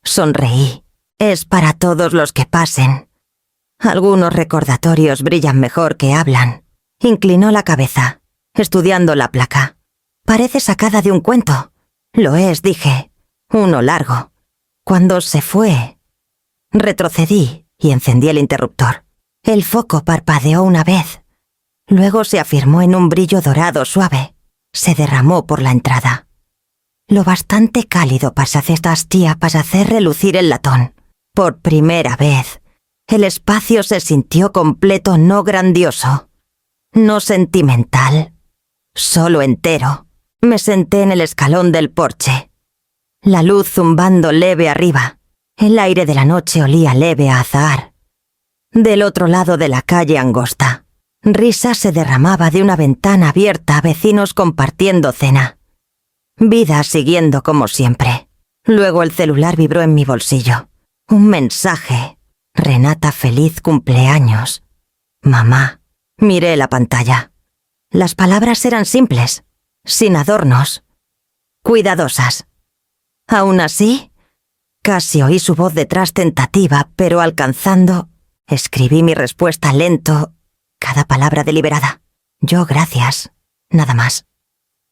Sonreí. Es para todos los que pasen. Algunos recordatorios brillan mejor que hablan. Inclinó la cabeza, estudiando la placa. Parece sacada de un cuento. Lo es, dije. Uno largo. Cuando se fue, retrocedí y encendí el interruptor. El foco parpadeó una vez. Luego se afirmó en un brillo dorado suave. Se derramó por la entrada. Lo bastante cálido para hacer relucir el latón. Por primera vez, el espacio se sintió completo, no grandioso, no sentimental, solo entero. Me senté en el escalón del porche. La luz zumbando leve arriba. El aire de la noche olía leve a azahar. Del otro lado de la calle angosta, risa se derramaba de una ventana abierta a vecinos compartiendo cena. Vida siguiendo como siempre. Luego el celular vibró en mi bolsillo. Un mensaje. Renata, feliz cumpleaños. Mamá. Miré la pantalla. Las palabras eran simples, sin adornos, cuidadosas. Aún así, casi oí su voz detrás tentativa, pero alcanzando, escribí mi respuesta lento, cada palabra deliberada. Yo gracias, nada más,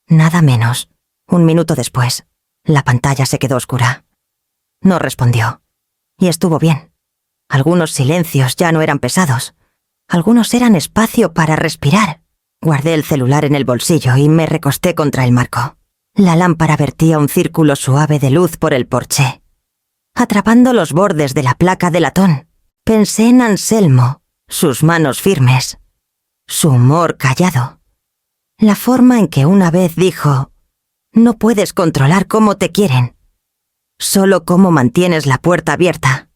nada menos. Un minuto después, la pantalla se quedó oscura. No respondió. Y estuvo bien. Algunos silencios ya no eran pesados. Algunos eran espacio para respirar. Guardé el celular en el bolsillo y me recosté contra el marco. La lámpara vertía un círculo suave de luz por el porche, atrapando los bordes de la placa de latón. Pensé en Anselmo, sus manos firmes, su humor callado, la forma en que una vez dijo: «No puedes controlar cómo te quieren, solo cómo mantienes la puerta abierta».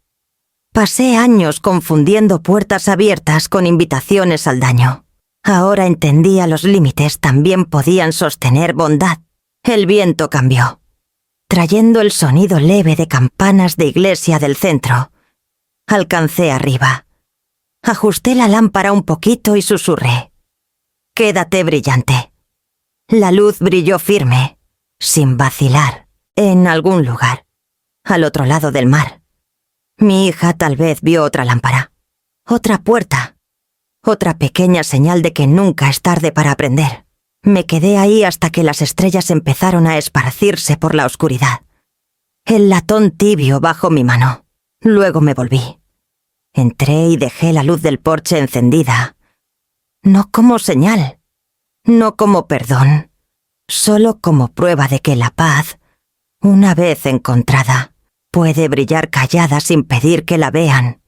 Pasé años confundiendo puertas abiertas con invitaciones al daño. Ahora entendía los límites también podían sostener bondad. El viento cambió, trayendo el sonido leve de campanas de iglesia del centro. Alcancé arriba. Ajusté la lámpara un poquito y susurré: «Quédate brillante». La luz brilló firme, sin vacilar, en algún lugar, al otro lado del mar. Mi hija tal vez vio otra lámpara, otra puerta, otra pequeña señal de que nunca es tarde para aprender. Me quedé ahí hasta que las estrellas empezaron a esparcirse por la oscuridad. El latón tibio bajo mi mano. Luego me volví. Entré y dejé la luz del porche encendida. No como señal, no como perdón, solo como prueba de que la paz, una vez encontrada, puede brillar callada sin pedir que la vean.